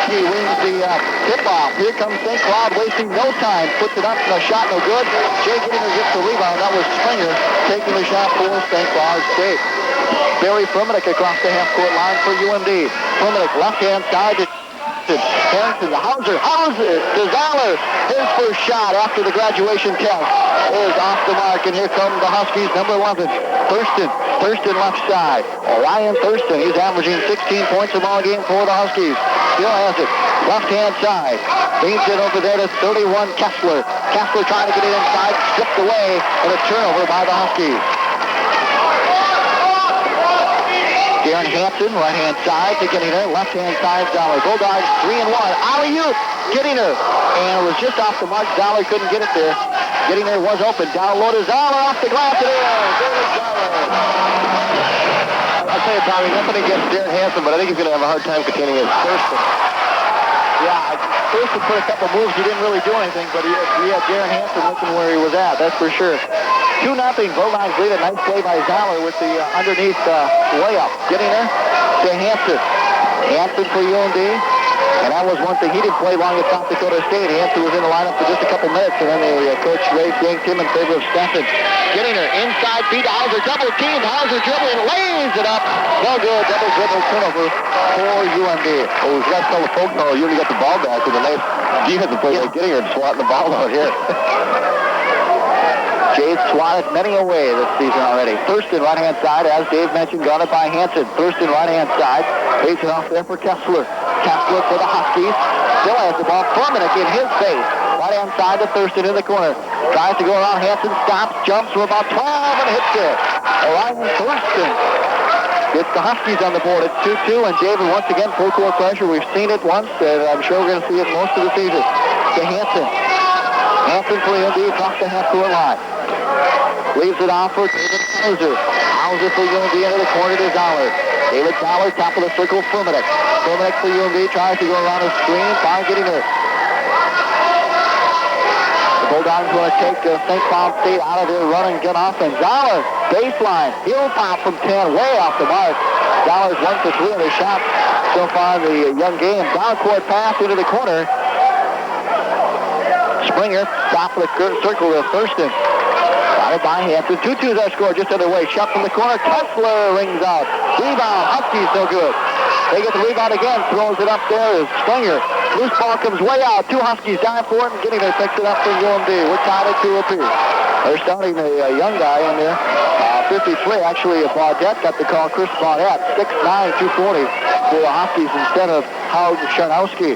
Husky wins the tip-off. Here comes St. Cloud, wasting no time. Puts it up, no shot, no good. Jay Gettinger gets the rebound. That was Springer taking the shot for St. Cloud State. Barry Frumenick across the half-court line for UMD. Frumenick, left-hand side to Harrington, Hauser to Zoller. His first shot after the graduation test is off the mark, and here come the Huskies, number 11, Thurston left side. Ryan Thurston, he's averaging 16 points a ball game for the Huskies. Still has it, left-hand side. Feeds it over there to 31, Kessler. Kessler trying to get it inside, stripped away, and a turnover by the Huskies. Darren Hansen, right-hand side to Gettinger, left-hand side, Zoller. Bulldogs 3-1. Alley-oop, Gettinger. And it was just off the mark. Zoller couldn't get it there. Gettinger was open. Down low to Zoller, off the glass, it is. David Zoller. I'll tell you, Tommy, nothing against Darren Hansen, but I think he's going to have a hard time containing his Thurston. Yeah, Thurston put a couple moves. He didn't really do anything, but he had Darren Hansen looking where he was at, that's for sure. 2-0, Bulldogs lead it. Nice play by Zoller with the underneath layup. Getting there to Hansen. Hansen for UMD. And that was one thing. He didn't play long at South Dakota State. Hansen was in the lineup for just a couple minutes, and then the coach Ray yanked him in favor of Stephen. Getting there inside feed to Hauser. Double team. Hauser dribbling, lays it up. No good. Double dribble turnover for UMD. Oh, he's got to tell the folks, oh, you only got the ball back with a nice defensive play by Gettinger and swatting the ball out here. Jay's swatted many away this season already. Thurston, right-hand side, as Dave mentioned, got it by Hansen. Thurston, right-hand side. Pays it off there for Kessler. Kessler for the Huskies. Still has the ball. Frumenick in his face. Right-hand side to Thurston in the corner. Tries to go around. Hansen stops, jumps from about 12 and hits it. Ryan Thurston gets the Huskies on the board. It's 2-2, and David once again full court pressure. We've seen it once, and I'm sure we're going to see it most of the season. To Hansen. Hansen for UMD across the half-court line. Leaves it off for David Hauser. Hauser for UMD into the corner to Zoller. David Zoller, top of the circle, Frumenick. Frumenick for UMD, tries to go around a screen, fine getting there. The Bulldogs want to take St. Cloud State out of their run and get off, and Zoller, baseline, heel pop from 10, way off the mark. Zoller's 1 for 3 on the shot so far in the young game. Down court pass into the corner. Springer, top of the circle to Thurston. By Hansen. 2-2 that score just underway. Shot from the corner. Kessler rings out. Rebound. Huskies no good. They get the rebound again. Throws it up there as Springer. Loose ball comes way out. Two Huskies dive for it and getting there. Picks it up for UMD. We're tied at 2 apiece. They're starting a young guy in there. 53, actually, Baudette got the call. Chris Baudette. 6'9", 240 for the Huskies instead of Howard Sharnowski.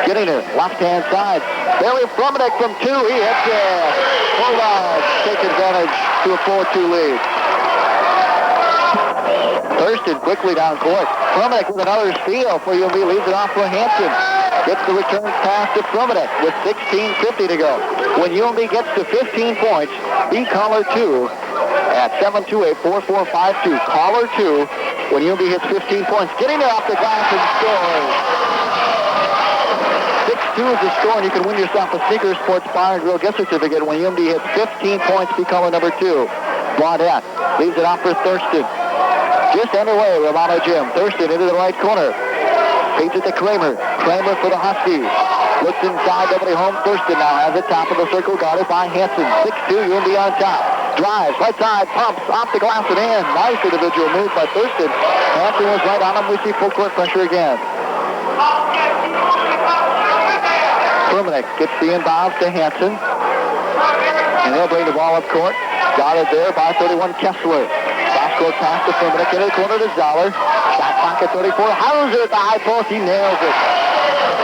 Getting there. Left-hand side. Barry Frumenick from 2. He hits it. Bulldogs take advantage to a 4-2 lead. Thurston quickly down court. Frumenick with another steal for UMD. Leaves it off for Hansen. Gets the return pass to Frumenick with 16:50 to go. When UMD gets to 15 points, be caller 2 at 728-4452. Caller 2 when UMD hits 15 points. Getting there off the glass and scoring. 6-2 is the score, and you can win yourself a Sneaker Sports Bar and Grill gift certificate when UMD hits 15 points. Be caller number 2. Baudette leaves it off for Thurston. Just underway, Romano Gym. Thurston into the right corner. Feeds it to Kramer. Kramer for the Huskies. Looks inside, nobody home. Thurston now has it top of the circle, guarded by Hansen. 6-2, UMD on top. Drives, right side, pumps, off the glass and in. Nice individual move by Thurston. Hansen was right on him. We see full court pressure again. Frumenick gets the inbounds to Hansen. And they'll bring the ball up court. Got it there by 31 Kessler. Cross-court pass to Frumenick into the corner to Zoller. Shot clock at 34. Hauser at the high post. He nails it.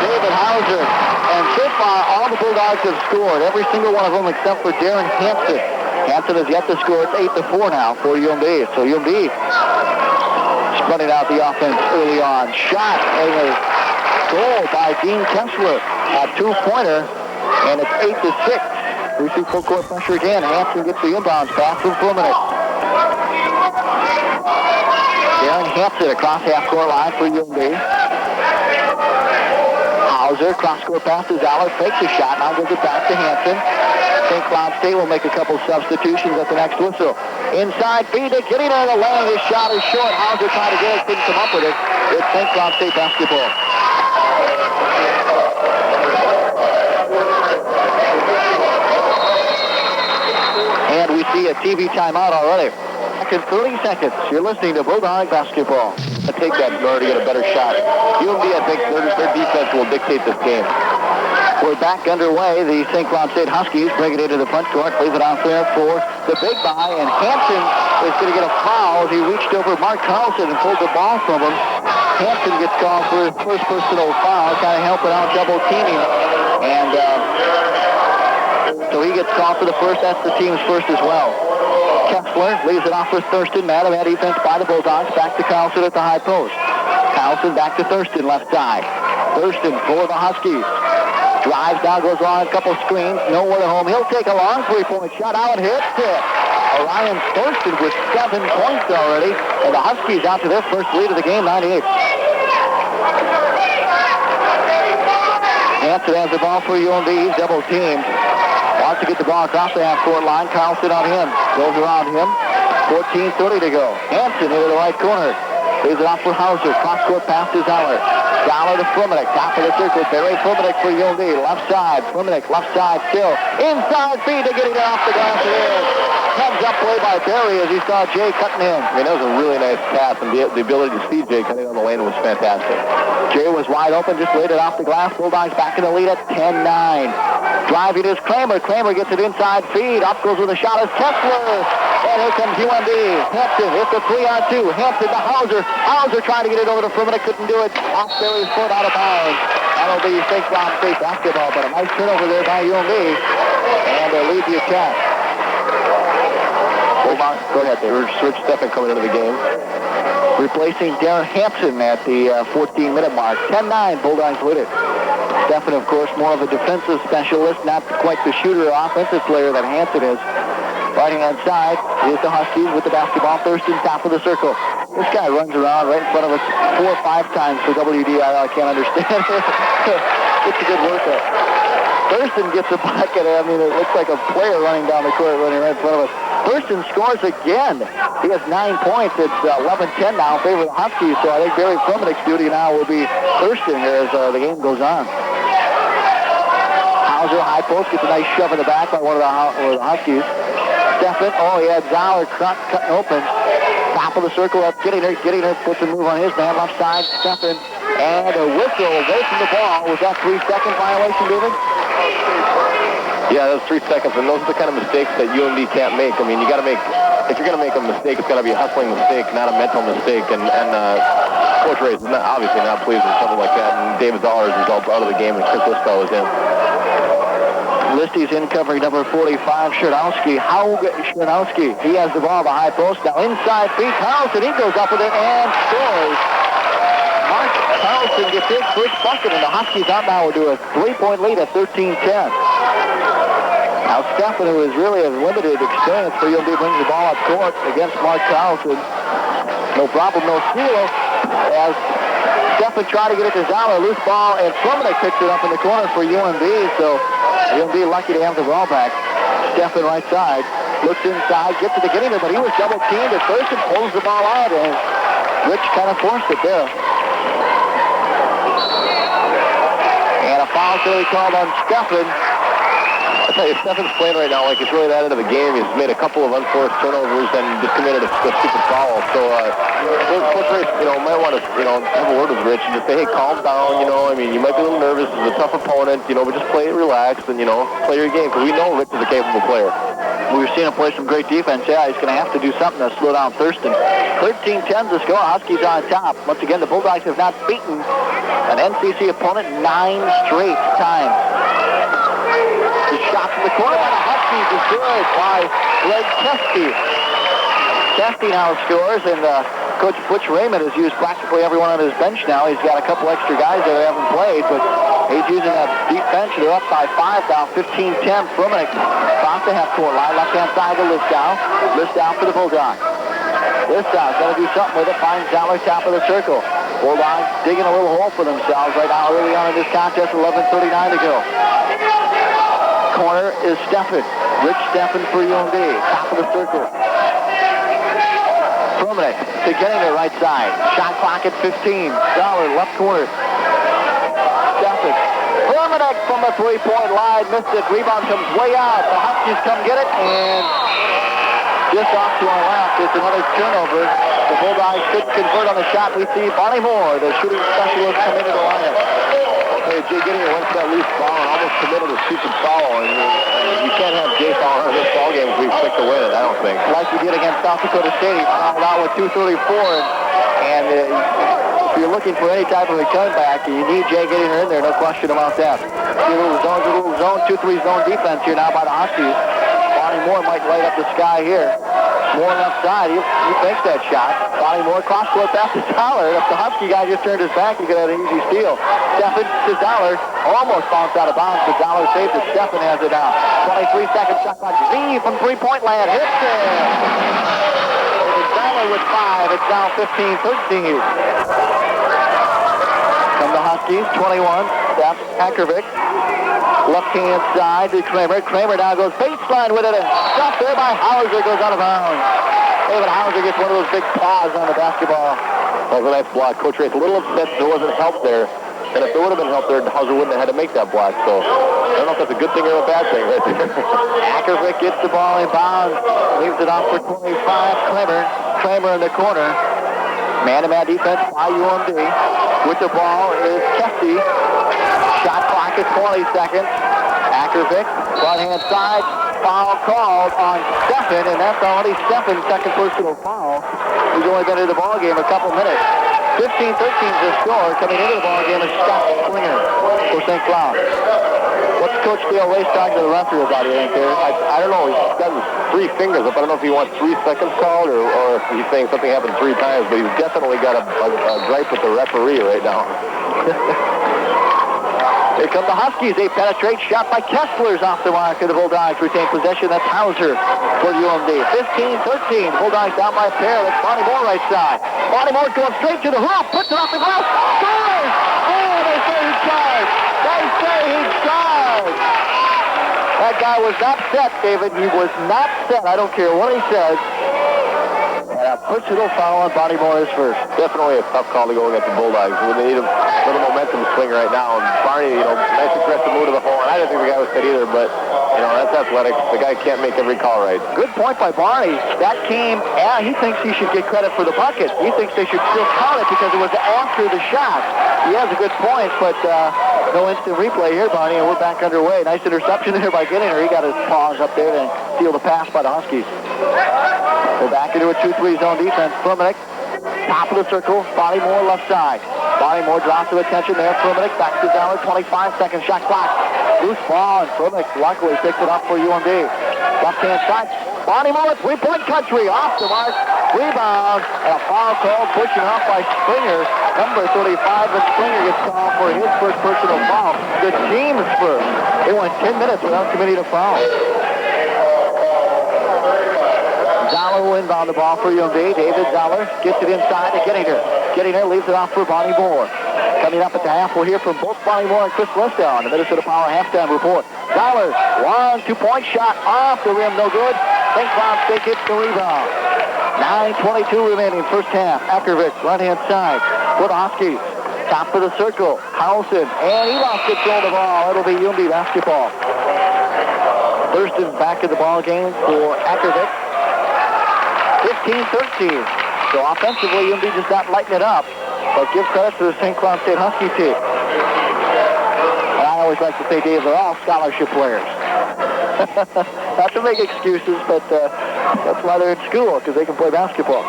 David Hauser. And so far, all the Bulldogs have scored. Every single one of them except for Darren Hansen. Hansen has yet to score. It's 8-4 now for UMD. So UMD spreading out the offense early on. Shot and a goal by Dean Kessler. A two-pointer. And it's 8-6. We see full court pressure again. Hansen gets the inbounds pass from Frumenick. Darren Hansen across half-court line for UMD. Hauser, cross-court pass to Zoller, fakes the shot, now gives it back to Hansen. St. Cloud State will make a couple substitutions at the next whistle. Inside, feed it, getting on the lane, his shot is short. Hauser tried to get it, couldn't come up with it. It's St. Cloud State basketball. And we see a TV timeout already. Back in 30 seconds. You're listening to Bulldog Basketball. Take that in order to get a better shot. UMD, I think their defense will dictate this game. We're back underway. The St. Cloud State Huskies bring it into the front court, leave it out there for the big guy, and Hampton is going to get a foul. He reached over Mark Carlson and pulled the ball from him. Hampton gets called for his first personal foul, kind of helping out double teaming. And so he gets called for the first. That's the team's first as well. Kessler leaves it off for Thurston. Man-to-man defense by the Bulldogs. Back to Carlson at the high post. Carlson back to Thurston, left side. Thurston for the Huskies. Drives down, goes long, a couple screens, nowhere to home. He'll take a long three-point shot out, hits it. Orion Thurston with 7 points already, and the Huskies out to their first lead of the game, 98. Hampton has the ball for UMD. He's double teamed. Wants to get the ball across the half-court line. Carlson on him. Goes around him. 14:30 to go. Hampton into the right corner. Leaves it off for Hauser. Cross-court pass to Zeller. Zeller to Fruminik. Top of the circle. Barry Fruminik for UMD. Left side. Fruminik, left side still. Inside feed to get it off the glass. It is. Comes up play by Barry as he saw Jay cutting in. I mean, that was a really nice pass, and the ability to see Jay cutting on the lane was fantastic. Jay was wide open, just laid it off the glass. Bulldogs back in the lead at 10-9. Driving is Kramer. Kramer gets it inside feed. Up goes with a shot is Kessler. And here comes UMD. Hampton, it's a 3-on-2. Hampton to Hauser. Hauser trying to get it over to Fruminik. Couldn't do it. Off Barry's foot, out of bounds. That'll be St. Cloud State basketball, but a nice turnover there by UMD. And they lead the attack. Go ahead there. Rich Steffen coming into the game. Replacing Darren Hampton at the 14-minute mark. 10-9, Bulldogs lead it. Steffen, of course, more of a defensive specialist, not quite the shooter or offensive player that Hampton is. Right-hand side is the Huskies with the basketball. Thurston, top of the circle. This guy runs around right in front of us 4 or 5 times for WDIL. I can't understand it. It's a good workout. Thurston gets a bucket. I mean, it looks like a player running down the court, running right in front of us. Thurston scores again. He has 9 points. It's 11-10 now in favor of the Huskies. So I think Barry Fruminik's duty now will be Thurston here as the game goes on. Hauser, high post, gets a nice shove in the back by one of the Huskies. Steffen, he had Zeller cutting open. Top of the circle up, getting her, puts a move on his man, left side, Steffen, and a whistle away from the ball. Was that 3-second violation, David? Yeah, that was 3 seconds, and those are the kind of mistakes that UMD can't make. I mean, you got to make, if you're going to make a mistake, it's got to be a hustling mistake, not a mental mistake. And Coach Ray is obviously not pleased with something like that. And David Zollers is out of the game, and Chris Listow is in. Listy's in covering number 45, Sherdowski. Sherdowski, he has the ball, the high post. Now inside feet, Carlson, he goes up with it and scores. Mark Carlson gets his first bucket, and the Huskies out now will do a 3-point lead at 13-10. Now Steffen, who is really a limited experience for UMD, brings the ball up court against Mark Carlson. No problem, no steal. As Steffen tried to get it to Zeller, loose ball, and Fruminik picks it up in the corner for UMD. So UMD lucky to have the ball back. Steffen right side, looks inside, gets it to get him, but he was double teamed at first and pulls the ball out, and Rich kind of forced it there. And a foul to be called on Steffen. I tell you, Steffen's playing right now like he's really that into the game. He's made a couple of unforced turnovers and just committed a stupid foul. So, Coach Rich, might want to, have a word with Rich and just say, hey, calm down, I mean, you might be a little nervous. It's a tough opponent, but just play it relaxed and, play your game. Because we know Rich is a capable player. We've seen him play some great defense. Yeah, he's going to have to do something to slow down Thurston. 13-10 to score. Huskies on top. Once again, the Bulldogs have not beaten an NCC opponent 9 straight times. The shot from the corner by the Huskies is good by Greg Kesty. Kesty now scores, and Coach Butch Raymond has used practically everyone on his bench now. He's got a couple extra guys that haven't played, but he's using that deep bench. They're up by 5 now, 15-10. Fruminik off the half-court line, left-hand side to Listow. Listow for the Bulldogs. Listow's got to do something with it, finds Zeller top of the circle. Bulldogs digging a little hole for themselves right now early on in this contest, 11:39 to go. Corner is Steffen. Rich Steffen for UMD. Top of the circle. Fruminik to getting the right side. Shot clock at 15. Zeller left corner. Steffens. Furmanek from the three-point line, missed it. Rebound comes way out. The Huskies come get it, and just off to our left. It's another turnover. The Bulldogs could convert on the shot. We see Bonnie Moore, the shooting specialist, come into the lineup. Hey, Jay Gidding went to that loose ball and almost committed a stupid foul, and you can't have Jay foul in this ball game if we expect to win it, I don't think. Like we did against South Dakota State, he fouled out with 2:34, and if you're looking for any type of return back, you need Jay Gidding in there, no question about that. See a little zone, 2-3 zone defense here now by the Huskies. Bonnie Moore might light up the sky here. Moore left side, he makes that shot. Bonnie Moore cross-court pass to Dollar. If the Husky guy just turned his back, he could have an easy steal. Steffens to Dollar, almost bounced out of bounds, but Dollar saves it. Steffens has it out. 23-second shot clock. Z from three-point land, hits it. It's Dollar with 5. It's now 15-13. From the Huskies, 21. Steph Ackervick. Left-hand side to Kramer. Kramer now goes baseline with it, and stopped there by Hauser, goes out of bounds. David Hauser gets one of those big paws on the basketball. That was a nice block. Coach Ray's a little upset there wasn't help there. And if there would have been help there, Hauser wouldn't have had to make that block. So I don't know if that's a good thing or a bad thing right there. Ackervick gets the ball in bounds. Leaves it off for 25. Kramer in the corner. Man-to-man defense by UMD. With the ball is Kesty. Shot clock is 20 seconds. Ackervick, right-hand side. Foul called on Steffen, and that's already Steffen's second personal foul. He's only been in the ball game a couple minutes. 15-13 is the score. Coming into the ball game is Scott Springer for St. Cloud. What's Coach Dale Race talking to the referee about, you think, there? I don't know. He's got his 3 fingers up. I don't know if he wants 3 seconds called or if he's saying something happened 3 times, but he's definitely got a gripe with the referee right now. Here come the Huskies. They penetrate. Shot by Kessler's off the mark, and the Bulldogs retain possession. That's Hauser for UMD. 15-13. Bulldogs down by a pair. That's Bonnie Moore right side. Bonnie Moore going straight to the hoop. Puts it off the glass. Scores! Oh, they say he charged. They say he charged. That guy was not set, David. He was not set. I don't care what he says. And a personal foul on Bonnie Moore is first. Definitely a tough call to go against the Bulldogs. They need a little momentum swing right now. And Barney, nice aggressive move to the hole. And I didn't think the guy was fit either, but, that's athletics. The guy can't make every call right. Good point by Barney. That came, he thinks he should get credit for the bucket. He thinks they should still count it because it was after the shot. He has a good point, but no instant replay here, Barney, and we're back underway. Nice interception there by Gettinger. He got his paws up there to steal the pass by the Huskies. We're back into a 2-3 zone defense. Furmanek, top of the circle. Bonnie Moore left side. Bonnie Moore drops to attention there. Furmanek back to Dollar. 25-second shot clock. Loose ball, and Furmanek luckily picks it up for UMD. Left-hand side. Bonnie Moore, three-point country. Off the mark. Rebound. And a foul call pushing off by Springer. Number 35, but Springer gets called for his first personal foul. The team's first. They went 10 minutes without committing a foul. Dollar will inbound the ball for UMD. David Dollar gets it inside to Gettinger. Gettinger leaves it off for Bonnie Moore. Coming up at the half, we'll hear from both Bonnie Moore and Chris Listow on the Minnesota Power halftime report. Dollar, 2-point shot off the rim, no good. St. Cloud State gets the rebound. 9:22 remaining first half. Ackervick, right-hand side for the Huskies. Top of the circle, Howson, and he lost control of the ball. It'll be UMD basketball. Thurston back in the ball game for Ackervick. 15-13. So offensively, UMD just not lighting it up. But give credit to the St. Cloud State Husky team. And I always like to say, Dave, they're all scholarship players. Not to make excuses, but that's why they're in school, because they can play basketball.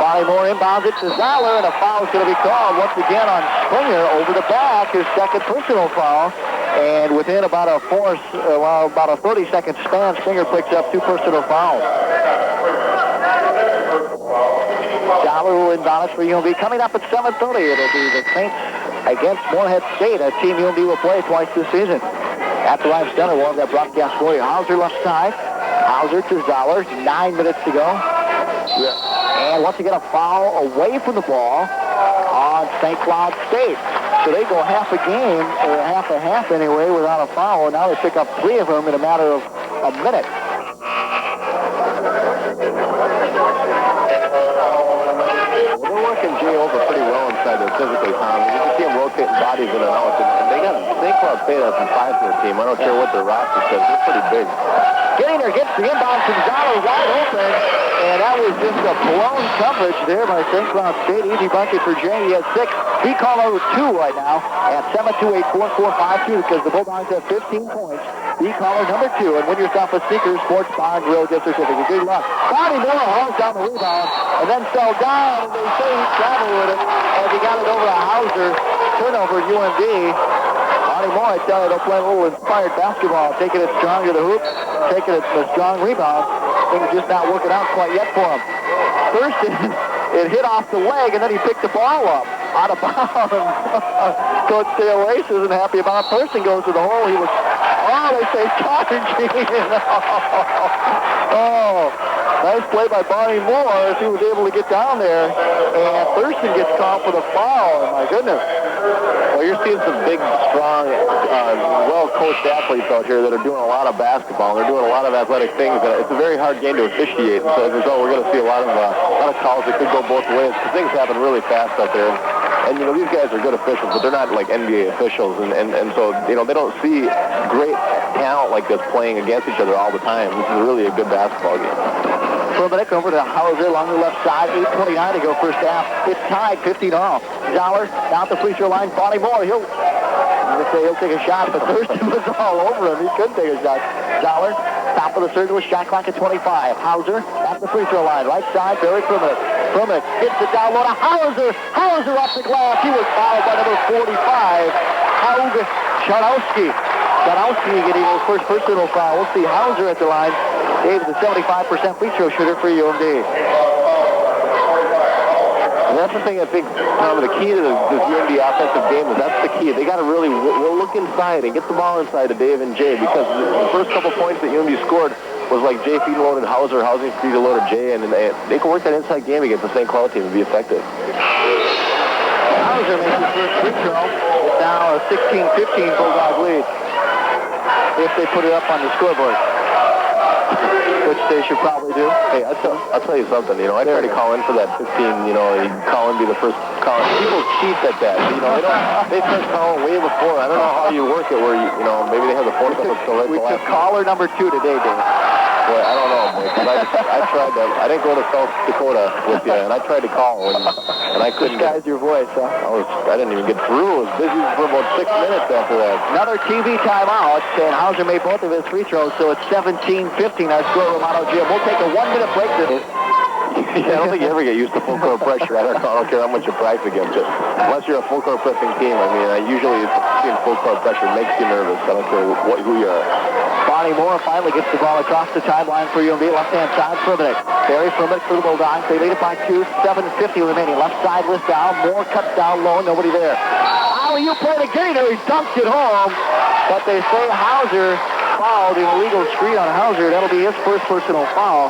Bonnie Moore inbounds it to Zoller, and a foul is going to be called once again on Springer over the back. His second personal foul. And within about a 30-second span, Springer picks up 2 personal fouls. Dollar will inbound it for UMD. Coming up at 7:30, it'll be the Saints against Morehead State, a team UMD will play twice this season. At the Live Center, we'll have that broadcast for you. Hauser left side. Hauser to Zoller. 9 minutes to go. And once again, a foul away from the ball on St. Cloud State. So they go half a game, or half a half anyway, without a foul. And now they pick up 3 of them in a matter of a minute. They're working Jay over pretty well inside there physically, Tom. You can see him rotate getting bodies in and out. And they got St. Cloud State has some size in their team. I don't care what their roster says. They're pretty big. Gainer gets the inbound from Zoller wide open, and that was just a blown coverage there by St. Cloud State. Easy bucket for Jay. He has 6. He called over 2 right now at 728-4452 because the Bulldogs have 15 points. E-caller number 2, and win yourself a Sneakers Sports Bar and Grill gift certificate. Good luck. Bonnie Moore hauls down the rebound and then fell down, and they say he traveled with it as he got it over a Hauser. Turnover at UMD. Bonnie Moore, I tell you, they'll play a little inspired basketball, taking it strong to the hoop, taking it to a strong rebound. Things just not working out quite yet for him. First, it hit off the leg, and then he picked the ball up out of bounds. Coach Dale Race isn't happy about it. Person goes to the hole. He was, they say charging. Oh, nice play by Bonnie Moore as he was able to get down there. And Thurston gets caught for the foul. My goodness. Well, you're seeing some big, strong, well-coached athletes out here that are doing a lot of basketball. They're doing a lot of athletic things. And it's a very hard game to officiate. And so as a result, we're going to see a lot of calls that could go both ways because things happen really fast out there. And, you know, these guys are good officials, but they're not like NBA officials. And so, you know, they don't see great talent like this playing against each other all the time. This is really a good basketball game. Furman over to Hauser along the left side. 8:29 to go first half. It's tied 15-all. Zoller down the free throw line. Bonnie Moore, he'll take a shot, but Thurston was all over him. He couldn't take a shot. Zoller, top of the circle, shot clock at 25. Hauser at the free throw line. Right side, Barry Furman. Furman hits it down low to Hauser. Hauser off the glass. He was fouled by number 45, Haug Sharowski. Sharowski getting his first personal foul. We'll see Hauser at the line. Dave is a 75% free throw shooter for UMD. And that's the thing I think, Tom, the key to this UMD offensive game is that's the key. They got to really look inside and get the ball inside to Dave and Jay because the first couple points that UMD scored was like Jay feed loaded Hauser, Hauser feed loaded Jay, and they can work that inside game against the St. Cloud team and be effective. Hauser makes his first free throw. It's now a 16-15 Bulldog lead if they put it up on the scoreboard, which they should probably do. Hey, I'll tell you something. You know, I try to call in for that 15. You know, you call in, be the first call. People cheat at that. You know, they start calling way before. I don't know how you work it where you know maybe they have the phone up so right. We took caller number 2 today, Dave. Boy, I don't know, boy, 'cause I tried to. I didn't go to South Dakota with you, and I tried to call, and I couldn't. Disguise your voice, huh? I didn't even get through. I was busy for about 6 minutes after that. Another TV timeout, and Hauser made both of his free throws, so it's 17-15. Our score, Romano Gym. We'll take a 1-minute break. Yeah, I don't think you ever get used to full court pressure. I don't care how much you practice against it. Unless you're a full court pressing team. I mean, usually seeing full court pressure makes you nervous. I don't care who you are. Bonnie Moore finally gets the ball across the timeline for UMD. Left-hand side, Furman. Barry Furman for the Bulldogs. They lead it by 2. 7:50 remaining. Left side list down. Moore cuts down low. Nobody there. You play the Gator. He dunked it home. But they say Hauser fouled. An illegal screen on Hauser. That'll be his first personal foul.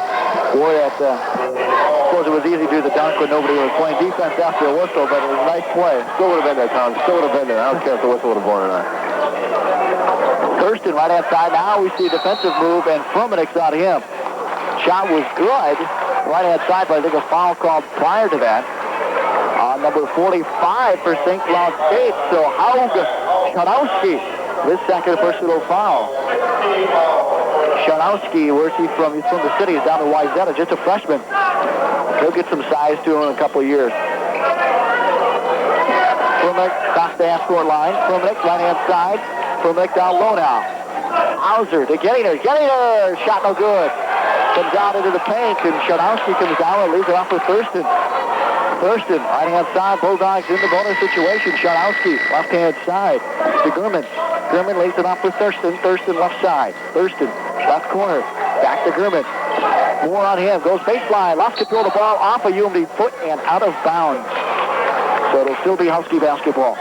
Boy, I suppose it was easy to do the dunk when nobody was playing defense after a whistle, but it was a nice play. Still would have been there, Tom. Still would have been there. I don't care if the whistle would have blown or not. Thurston right-hand side. Now we see a defensive move, and Furman's on him. Shot was good. Right-hand side, but I think a foul called prior to that. Number 45 for St. Cloud State. So Haug Sharowski, this second personal foul. Sharowski, where's he from? He's from the city. He's down to Wyzetta, just a freshman. He'll get some size to him in a couple of years. Furman across the half-court line. Furman, right-hand side. Furman down low now. Hauser to Gator. Gator! Shot no good. Comes down into the paint, and Sharowski comes down and leaves it off for Thurston. Thurston, right-hand side. Bulldogs in the bonus situation. Sharowski, left-hand side. To Gurman. Gurman lays it off for Thurston. Thurston, left side. Thurston, left corner. Back to Gurman. More on him. Goes baseline. Lost control of the ball off of UMD foot and out of bounds. So it'll still be Husky basketball.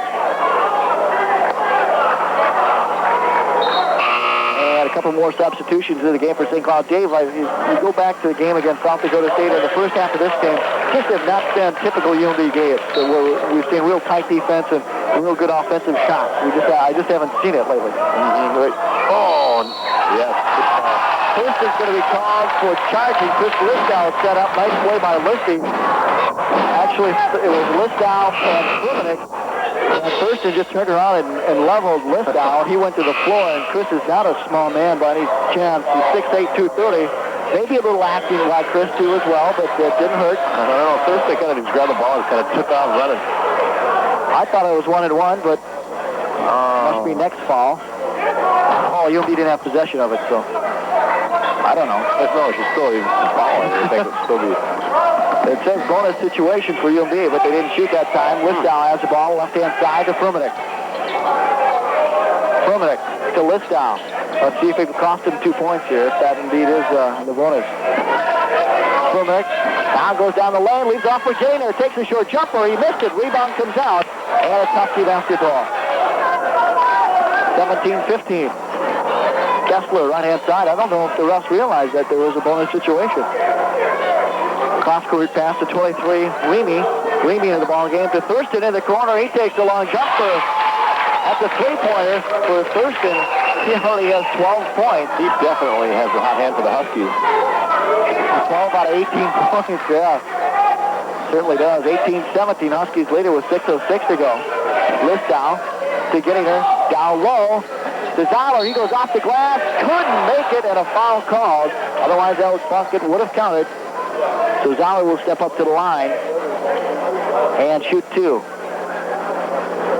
And a couple more substitutions in the game for St. Cloud. Dave, you go back to the game against South Dakota State in the first half of this game. Just have not been typical UMD games. So we've seen real tight defense and real good offensive shots. I just haven't seen it lately. Oh, yes. Thurston's going to be called for charging. Chris Listow set up. Nice play by Listy. Actually, it was Listow and Furmanek And Thurston just turned around and leveled Lithgow. He went to the floor, and Chris is not a small man by any chance. He's 6'8", 230. Maybe a little acting like Chris, too, as well, but it didn't hurt. I don't know. Thurston kind of just grabbed the ball and kind of took off running. I thought it was 1-1, but must be next fall. Oh, UMD didn't have possession of it, so I don't know. No, it should still be foul. I think it would still be. It says bonus situation for UMD, but they didn't shoot that time. Lithgow has the ball, left-hand side to Fruminik. Fruminik to Lithgow. Let's see if it cost him 2 points here, if that indeed is the bonus. Fruminik now goes down the lane, leaves off for Gaynor, takes a short jumper, he missed it, rebound comes out, and a Husky basketball. 17-15. Kessler, right-hand side. I don't know if the refs realized that there was a bonus situation. Cross-court pass to 23, Reamy. Reamy in the ball game to Thurston in the corner. He takes a long jumper. That's a three-pointer for Thurston. He already has 12 points. He definitely has a hot hand for the Huskies. 12 out of 18 points, yeah. Certainly does. 18-17. Huskies lead it with 6:06 to go. Lithgow to getting her down low. To Zoller, he goes off the glass, couldn't make it, and a foul called. Otherwise, Alex Bucket would have counted. So Zoller will step up to the line and shoot two.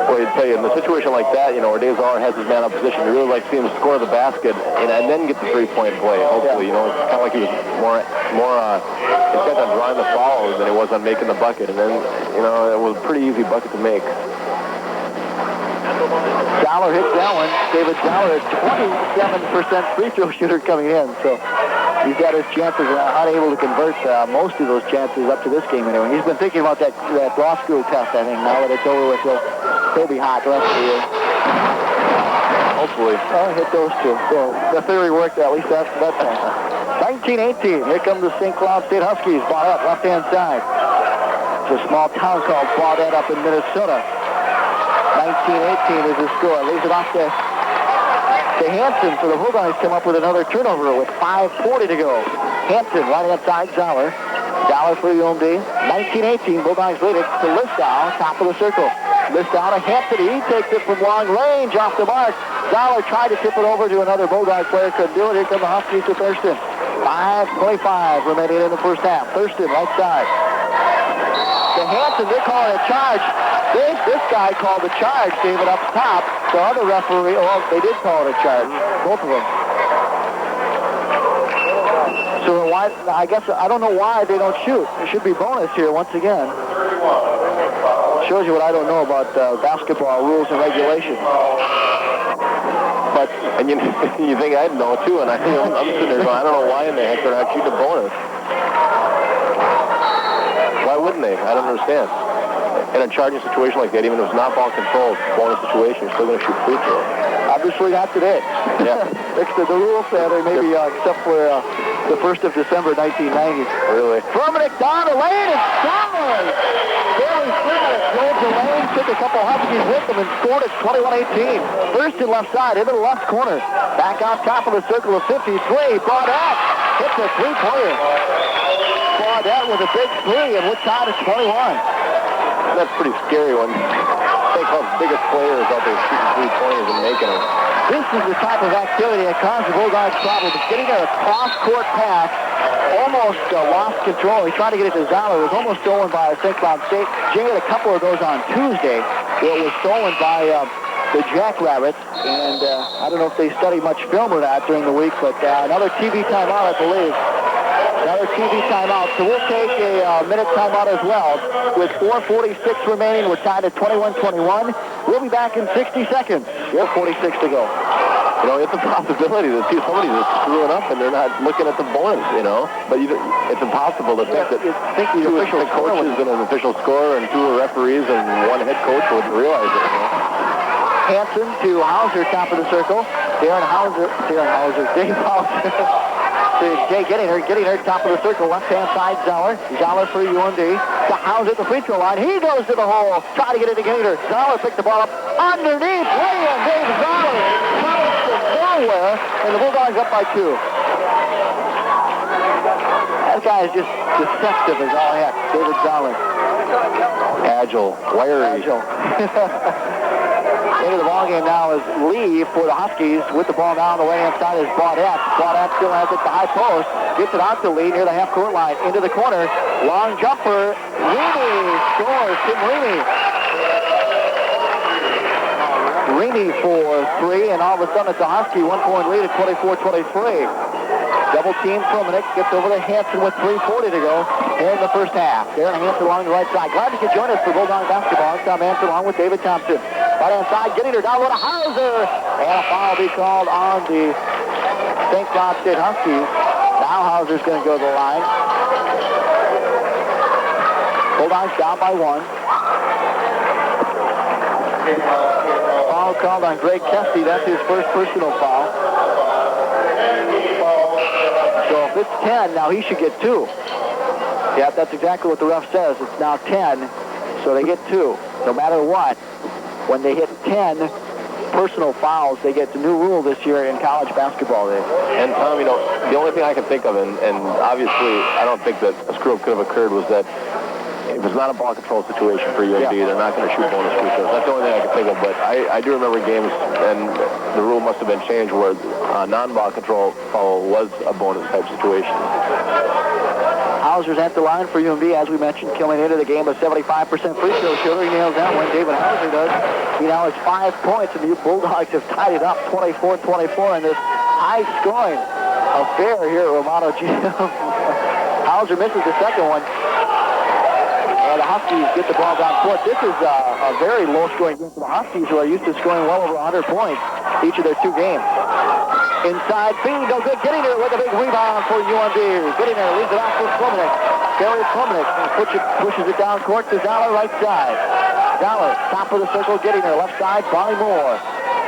Well, I'd tell you, in a situation like that, where Dave Zoller has his man up position, you really like to see him score the basket and then get the three-point play, hopefully. Yeah. It's kind of like he was more intent on drawing the foul than he was on making the bucket. And then, it was a pretty easy bucket to make. Zoller hits that one. David Zoller is 27% free throw shooter coming in, so he's got his chances, unable to convert most of those chances up to this game anyway. He's been thinking about that law school test, I think. Now that it's over with, he'll be hot the rest of the year. Hopefully. Oh, hit those two. So the theory worked, at least that time. 19-18. Here comes the St. Cloud State Huskies. Baudette, left-hand side. It's a small town called Baudette up in Minnesota. 19-18 is the score. Leaves it off to Hansen. So the Bulldogs come up with another turnover with 5:40 to go. Hansen, right-hand side, Zoller. Zoller for UMD. 19-18, Bulldogs lead it to Lithgow, top of the circle. Lithgow to Hansen. He takes it from long range off the mark. Zoller tried to tip it over to another Bulldog player. Couldn't do it. Here come the Huskies to Thurston. 5:25 remaining in the first half. Thurston, right side. To Hansen, they're calling a charge. This guy called a charge, gave it up top. The other referee, they did call it a charge, both of them. So I guess, I don't know why they don't shoot. It should be bonus here once again. Shows you what I don't know about basketball rules and regulations. But, and you think I'd know too, and I'm sitting there going, I don't know why in the heck they're not shooting a bonus. Why wouldn't they? I don't understand. In a charging situation like that, even if it's not ball controlled, bonus situation, you're still going to shoot free throw. Obviously not today. Yeah. The rules say they maybe except for the 1st of December, 1990. Really? Fruminik down the lane and scores! Barely Fruminik drove the lane, took a couple Huskies with him and scored at 21-18. Thurston left side, into the left corner. Back on top of the circle of 53. Baudette hits a three-pointer. Baudette with a big three, and we're tied at 21. That's pretty scary when think how the biggest players out there shooting three-pointers and making them. This is the type of activity that caused the Bulldogs problems. Getting a cross-court pass, almost lost control. He tried to get it to Zoller. It was almost stolen by St. Cloud State. Jay had a couple of those on Tuesday. It was stolen by the Jackrabbits, and I don't know if they study much film or not during the week, but another TV timeout, I believe. Another TV timeout. So we'll take a minute timeout as well. With 4:46 remaining, we're tied at 21-21. We'll be back in 60 seconds. We have 46 to go. It's a possibility that somebody's just screwing up and they're not looking at the bonus, But it's impossible to think that the official coaches and an official scorer and two referees and one head coach would realize it, Hansen to Hauser, top of the circle. Dave Hauser. To Jay getting her, top of the circle, left-hand side, Zoller. Zoller for UMD. To Hauser at the free throw line. He goes to the hole. Try to get it to Gator. Zoller picked the ball up underneath. Way in, Dave Zoller. Comes from nowhere, and the Bulldogs up by 2. That guy is just deceptive as all heck. David Zoller. Agile, wiry. Agile. Into the ballgame now is Lee for the Huskies. With the ball now on the right-hand side is Baudette. Baudette still has it to high post. Gets it out to Lee near the half-court line. Into the corner. Long jumper. Reedy scores. Tim Reedy. Reedy for 3, and all of a sudden it's a Husky 1-point lead at 24-23. Double team Primick gets over to Hanson with 3:40 to go here in the first half. Darren Hanson along the right side. Glad you could join us for Bulldog basketball. Tom Hanson along with David Thompson. Right-hand side, getting her down low to Hauser. And a foul be called on the St. Cloud State Huskies. Now Hauser's going to go to the line. Bulldogs down by 1. Foul called on Greg Kesty. That's his first personal foul. So if it's 10, now he should get 2. Yeah, that's exactly what the ref says. It's now 10, so they get 2. No matter what, when they hit 10 personal fouls, they get the new rule this year in college basketball. And Tom, you know, the only thing I can think of, and obviously I don't think that a screw-up could have occurred, was that if it's not a ball control situation for UMD, they're not going to shoot bonus free throws. That's the only thing I can think of. But I do remember games, and the rule must have been changed, where non-ball control foul was a bonus type situation. Hauser's at the line for UMD, as we mentioned, coming into the game with 75% free throw shooter. He nails that one. David Hauser does. He now has 5 points, and the Bulldogs have tied it up 24-24 in this high-scoring affair here at Romano Gym. Hauser misses the second one. And the Huskies get the ball down court. This is a very low-scoring game for the Huskies, who are used to scoring well over 100 points each of their 2 games. Inside feed, no good. Getting there with a big rebound for UMD. Getting there, leaves it off for Primick. Gary Primick pushes it down court to Zoller, right side. Zoller, top of the circle, getting there, left side, Bonnie Moore.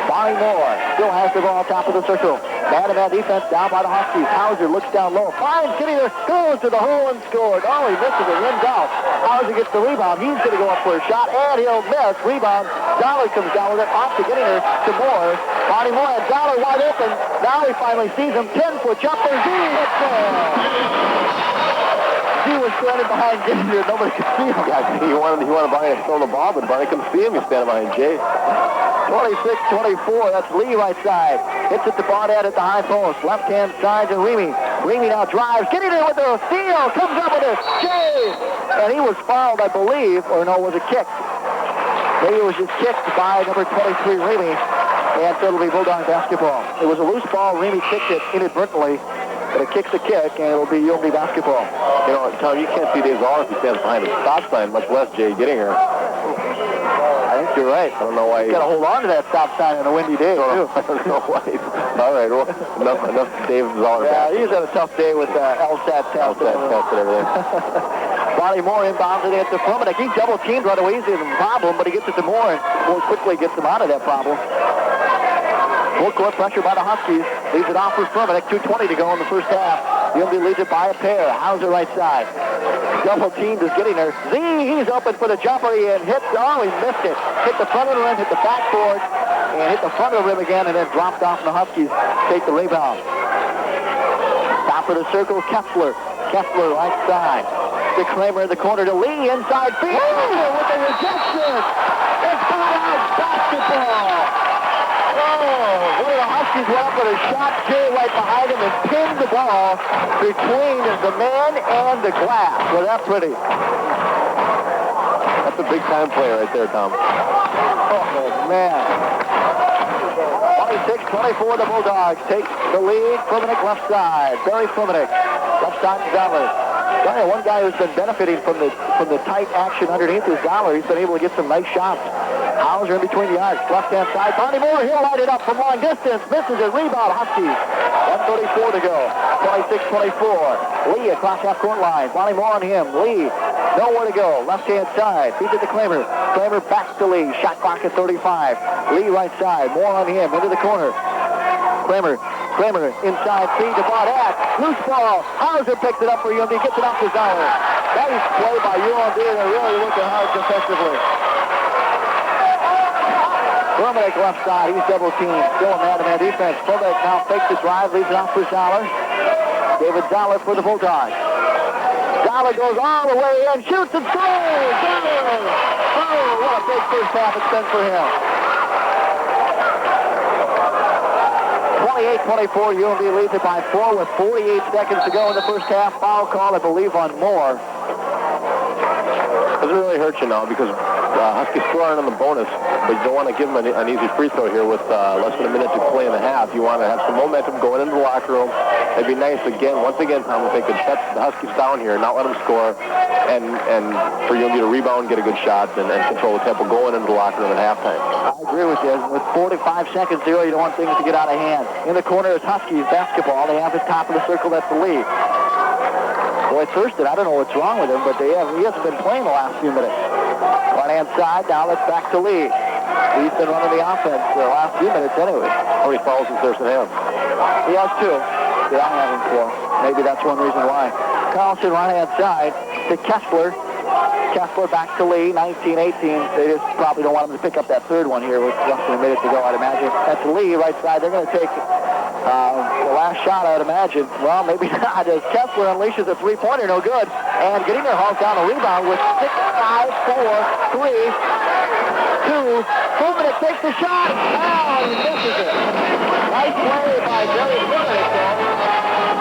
Bonnie Moore still has the ball top of the circle. Man-to-man defense down by the Huskies. Hauser looks down low. Finds getting there, goes to the hole and scores. Oh, he misses it, rims out. Hauser gets the rebound. He's going to go up for a shot, and he'll miss. Rebound. Dollar comes down with it, off to getting her to Moore. Bonnie Moore and Dollar wide open. Now he finally sees him. 10-foot jumper. Z hits there. Z was standing behind getting here. Nobody could see him. Yeah, he wanted Bonnie to throw the ball, but Bonnie couldn't see him. He's standing behind Jay. 26-24. That's Lee right side. Hits it to Baudette at the high post. Left-hand side to Reamy. Reamy now drives. Getting there with the steal. Comes up with it. Jay. And he was fouled, I believe. Or no, was it kicked? Maybe it was just kicked by number 23, Reamy. And so it'll be Bulldog basketball. It was a loose ball. Reamy kicked it inadvertently. But it kicks the kick, and it'll be UMD basketball. You know, Tom, you can't see Dave Zoller if he stands behind a stop sign, much less Jay getting her. I think you're right. I don't know why. He's got to hold on to that stop sign on a windy day, too. I don't know why. All right, well, enough Dave Zoller. Yeah, he's had a tough day with LSAT test. LSAT test and everything. Bonnie Moore inbounds it into Primick. He's double-teamed right away. He's in a problem, but he gets it to Moore, and Moore quickly gets him out of that problem. Full court pressure by the Huskies. Leaves it off for Primick. 2:20 to go in the first half. UMD leads it by a pair. Hauser right side. Double teamed is getting there. Z, he's open for the jumper. He hits. Oh, he missed it. Hit the front of the rim, hit the backboard, and hit the front of the rim again, and then dropped off, and the Huskies take the rebound. Top of the circle, Kessler. Kessler right side. To Kramer in the corner to Lee. Inside field with the rejection. It's Bulldogs basketball. Oh, one of the Huskies went up with a shot. Jay right behind him and pinned the ball between the man and the glass. Well, that's pretty. That's a big-time play right there, Tom. Oh, man. 26-24, the Bulldogs take the lead. Primick left side. Barry Primick. Left side to Zoller. One guy who's been benefiting from the tight action underneath is Zoller. He's been able to get some nice shots. Hauser in between the arcs. Left-hand side. Bonnie Moore, he'll light it up from long distance. Misses it. Rebound, Huskies. 1:34 to go. 26-24. Lee across half-court line. Bonnie Moore on him. Lee, nowhere to go. Left-hand side. Feeds it to Kramer. Kramer back to Lee. Shot clock at 35. Lee right side. Moore on him. Into the corner. Kramer inside feed to Baudette. Loose ball. Hauser picks it up for UMD. Gets it off to Zoller. Nice play by UMD. They're really looking hard defensively. Primick left side. He's double teamed. Still a man-to-man defense. Primick now fakes the drive. Leaves it off for Zoller. David Zoller for the Bulldogs. Zoller goes all the way in. Shoots and scores. Zoller. Oh, what a big first half it's been for him. 28-24, UMB leads it by 4 with 48 seconds to go in the first half. Foul call, I believe, on Moore. Doesn't really hurt you now because Huskies still aren't on the bonus, but you don't want to give them an easy free throw here with less than a minute to play in the half. You want to have some momentum going into the locker room. It'd be nice once again, Tom, if they could shut the Huskies down here, not let them score, and for UMB to rebound, get a good shot, and control the tempo going into the locker room at halftime. I agree with you. With 45 seconds to go, you don't want things to get out of hand. In the corner is Huskies basketball. They have the top of the circle. That's the lead. Boy, Thurston, I don't know what's wrong with him, but he hasn't been playing the last few minutes. Right-hand side, now it's back to Lee. He's been running the offense the last few minutes anyway. How many fouls does Thurston have? He has 2. Yeah, I'm having 4. Maybe that's one reason why. Carlson, right-hand side to Kessler. Kessler back to Lee, 19-18. They just probably don't want him to pick up that third one here with less than a minute to go, I'd imagine. That's Lee, right side. They're going to take the last shot, I'd imagine. Well, maybe not, as Kessler unleashes a three-pointer, no good. And getting their hauls down a rebound with 6, 5, 4, 3, 2. Fruminik takes the shot. Oh, he misses it. Nice play by Jerry Fruminik, though.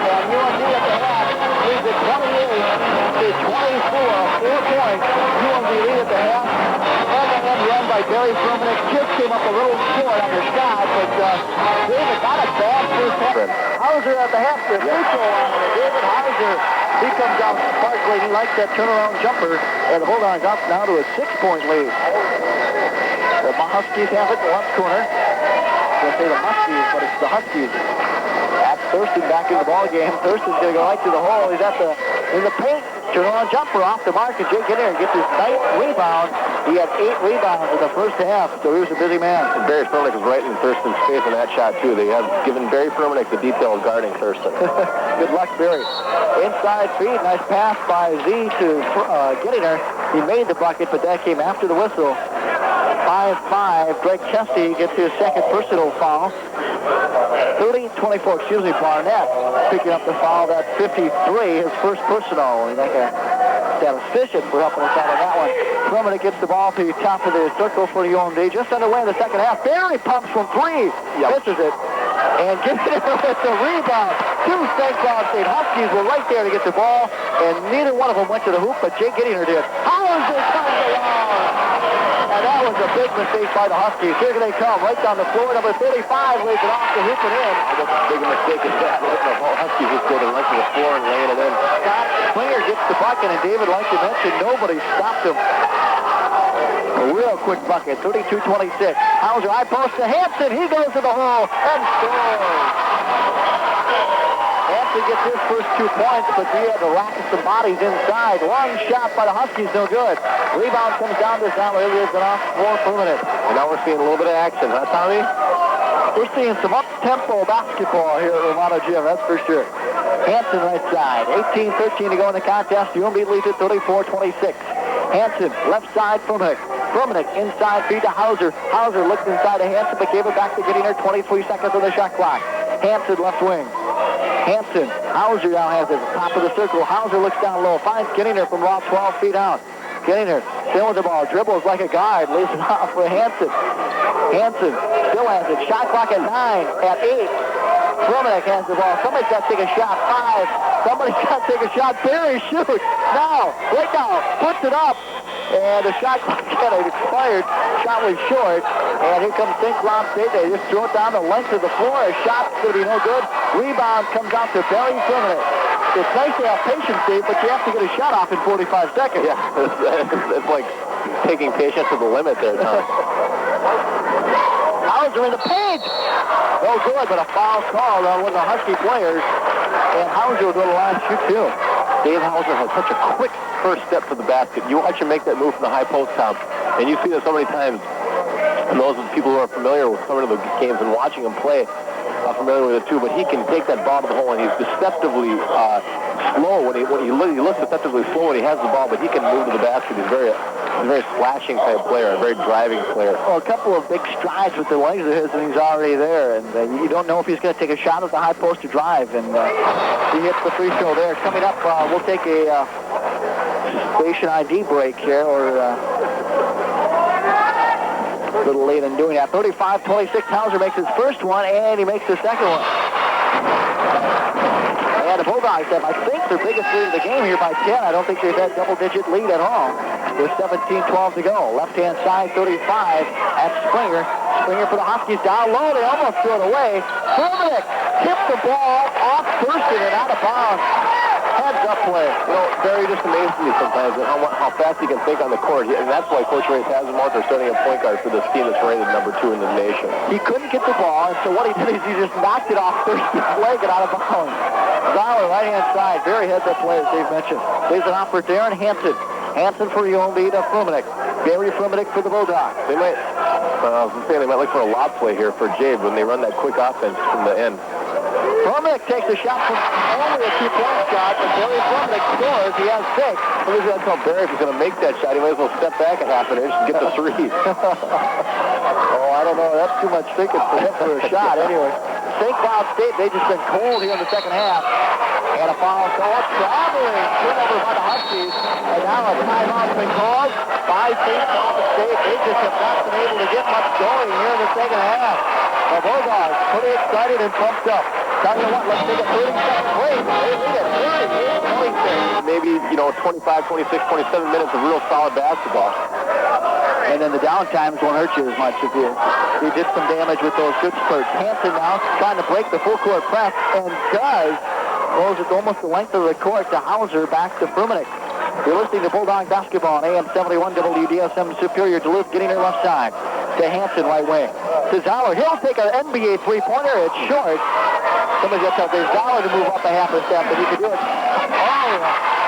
And UMB at the half leads at 28-24, 4 points. UMB lead at the half. And the end run by Barry Fruminik just came up a little short on the shot, but David got a bad first half. Hauser at the half, the free throw line. David Hauser, he comes out sparkling. He likes that turnaround jumper. And hold on, got now to a 6-point lead. The Huskies have it in the left corner. I'll say the Huskies, but it's the Huskies. That's Thurston back in the ball game. Thurston's going to go right to the hole. He's in the paint. Turnaround jumper off the mark, and Jake in there and gets his 9th rebound. He had 8 rebounds in the first half, so he was a busy man. And Barry Fruminik was right in Thurston's face on that shot, too. They have given Barry Fruminik the detail of guarding Thurston. Good luck, Barry. Inside feed, nice pass by Z to Gettinger. He made the bucket, but that came after the whistle. 5-5. Greg Chesty gets his second personal foul. 30-24, Barnett picking up the foul. That's 53, his first personal. He's like a statistician for helping us out on that one. Fruminik gets the ball to the top of the circle for UMD. Just underway in the second half. Barry pumps from 3. Misses it. And gets it with the rebound. 2 St. Cloud State Huskies were right there to get the ball, and neither one of them went to the hoop, but Jake Gettinger did. Hauser comes along. And that was a big mistake by the Huskies. Here they come, right down the floor. Number 35 lays it off the hoop and in. Almost as big a mistake as that. The Huskies just go to the length of the floor and laying it in. Scott Springer gets the bucket, and David, like you mentioned, nobody stopped him. A real quick bucket, 32-26. Hauser, high post to Hanson. He goes to the hole and scores. Hanson gets his first 2 points, but he had to rack some bodies inside. Long shot by the Huskies, no good. Rebound comes down to Sam. Here it is, and off for a minute. And now we're seeing a little bit of action, huh, Tommy? We're seeing some up-tempo basketball here at Romano Gym, that's for sure. Hanson right side. 18-13 to go in the contest. UMB leads at 34-26. Hanson, left side, Fruminik. Fruminik, inside feed to Hauser. Hauser looked inside to Hanson, but gave it back to Gettinger. 23 seconds on the shot clock. Hanson, left wing. Hanson, Hauser now has it at the top of the circle. Hauser looks down low, finds Gettinger from about 12 feet out. Gettinger, still with the ball, dribbles like a guard, lays it off for Hanson. Hanson still has it. Shot clock at 9, at 8. Fruminik has the ball. Somebody's got to take a shot. 5. Somebody's got to take a shot. Barry shoots. Now, right now, puts it up. And the shot clock had expired. Shot was short. And here comes St. Cloud State. They just throw it down the length of the floor. A shot's going to be no good. Rebound comes out to Barry Fruminik. It's nice to have patience, Dave, but you have to get a shot off in 45 seconds. Yeah, it's like taking patience to the limit there, Tom. Hauser in the paint. No good, but a foul called on one of the Husky players. And Hauser will go to the line shoot, too. Dave Hauser has such a quick first step to the basket. You watch him make that move from the high post, Tom, and you see that so many times. And those people who are familiar with some of the games and watching him play are familiar with it too. But he can take that ball to the hole, and he's deceptively slow when he looks deceptively slow when he has the ball. But he can move to the basket. He's a very slashing type player, a very driving player. Well, a couple of big strides with the legs of his, and he's already there. And you don't know if he's going to take a shot at the high post or drive. And he hits the free throw there. Coming up, we'll take a station ID break here, or A little late in doing that. 35-26, Hauser makes his first one, and he makes the second one. And the Bulldogs have, I think, their biggest lead of the game here by 10. I don't think they've had double-digit lead at all. With 17-12 to go. Left-hand side, 35 at Springer. Springer for the Huskies down low. They almost threw it away. Furman tipped the ball off Thurston and out of bounds. Heads-up play. You know, Barry just amazes me sometimes at how fast he can think on the court. And that's why Coach Race has him out there starting a point guard for this team that's rated number 2 in the nation. He couldn't get the ball, and so what he did is he just knocked it off Thurston's leg and out of bounds. Fowler, right-hand side. Very heads-up play, as Dave mentioned. Leaves it off for Darren Hansen. Hansen for UMB to Fruminik. Barry Fruminik for the Bulldogs. They might, they might look for a lob play here for Jabe when they run that quick offense from the end. Fruminik takes a shot from only a 2-point shot, but Barry Fruminik scores. He has 6. I was going to tell Barry if he's going to make that shot, he might as well step back a half an inch and get the 3. Oh, I don't know. That's too much thinking for him for a shot anyway. St. Cloud State, they've just been cold here in the second half. And a foul call, traveling, turnover by the Huskies. And now a timeout's been called by St. Cloud State. They just have not been able to get much going here in the second half. The Bulldogs pretty excited and pumped up. Tell you what, let's take a 30-second break. They lead it 38-26. Maybe, 25, 26, 27 minutes of real solid basketball. And then the downtimes won't hurt you as much if you did some damage with those good spurts. Hansen now trying to break the full court press and does. Goes it almost the length of the court to Hauser, back to Fruminik. You're listening to Bulldog Basketball on AM 71 WDSM Superior Duluth, getting their left side. To Hansen, right wing. To Zoller. He'll take an NBA three-pointer. It's short. Somebody just tells Zoller to move up a half a step, but he can do it. Oh,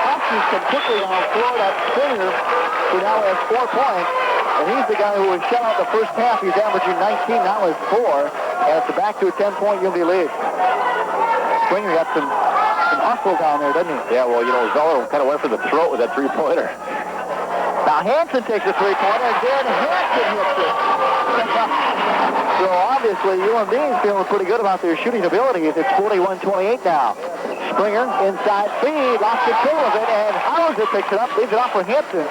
Huskies can quickly on floor that Springer, who now has 4 points. And he's the guy who was shut out the first half. He's averaging 19, now is 4. And it's back to a 10-point UMD lead. Springer got some hustle down there, doesn't he? Yeah, well, Zoller kind of went for the throat with that three-pointer. Now Hansen takes a three-pointer, and then Hansen hits it. So obviously UMD is feeling pretty good about their shooting abilities. It's 41-28 now. Springer inside feed, lost control of it, and Hauser picks it up, leaves it off for Hansen.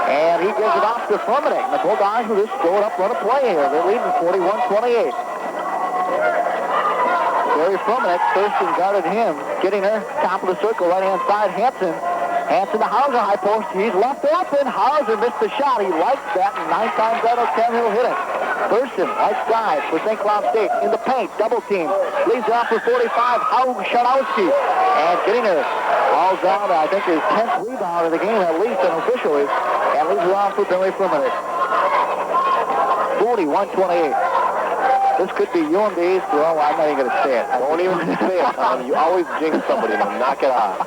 And he gives it off to Fruminik. The Bulldogs will just throw it up, run a play here. They're leading 41-28. Barry Fruminik, Thurston guarded him. Getting her, top of the circle, right-hand side, Hansen. Hansen to Hauser, high post. He's left open. Hauser missed the shot. He likes that, and 9 times out of 10 he'll hit it. Thurston, right side for St. Cloud State. In the paint, double team. Leads it off for 45, Shanowski. And getting her. Falls down, I think his 10th rebound of the game, at least unofficially. And leaves it off for Barry Fruminik. 41-28. This could be UMD's. Well, I'm not even going to say it. Don't even say it, Tom. You always jinx somebody, and knock it off.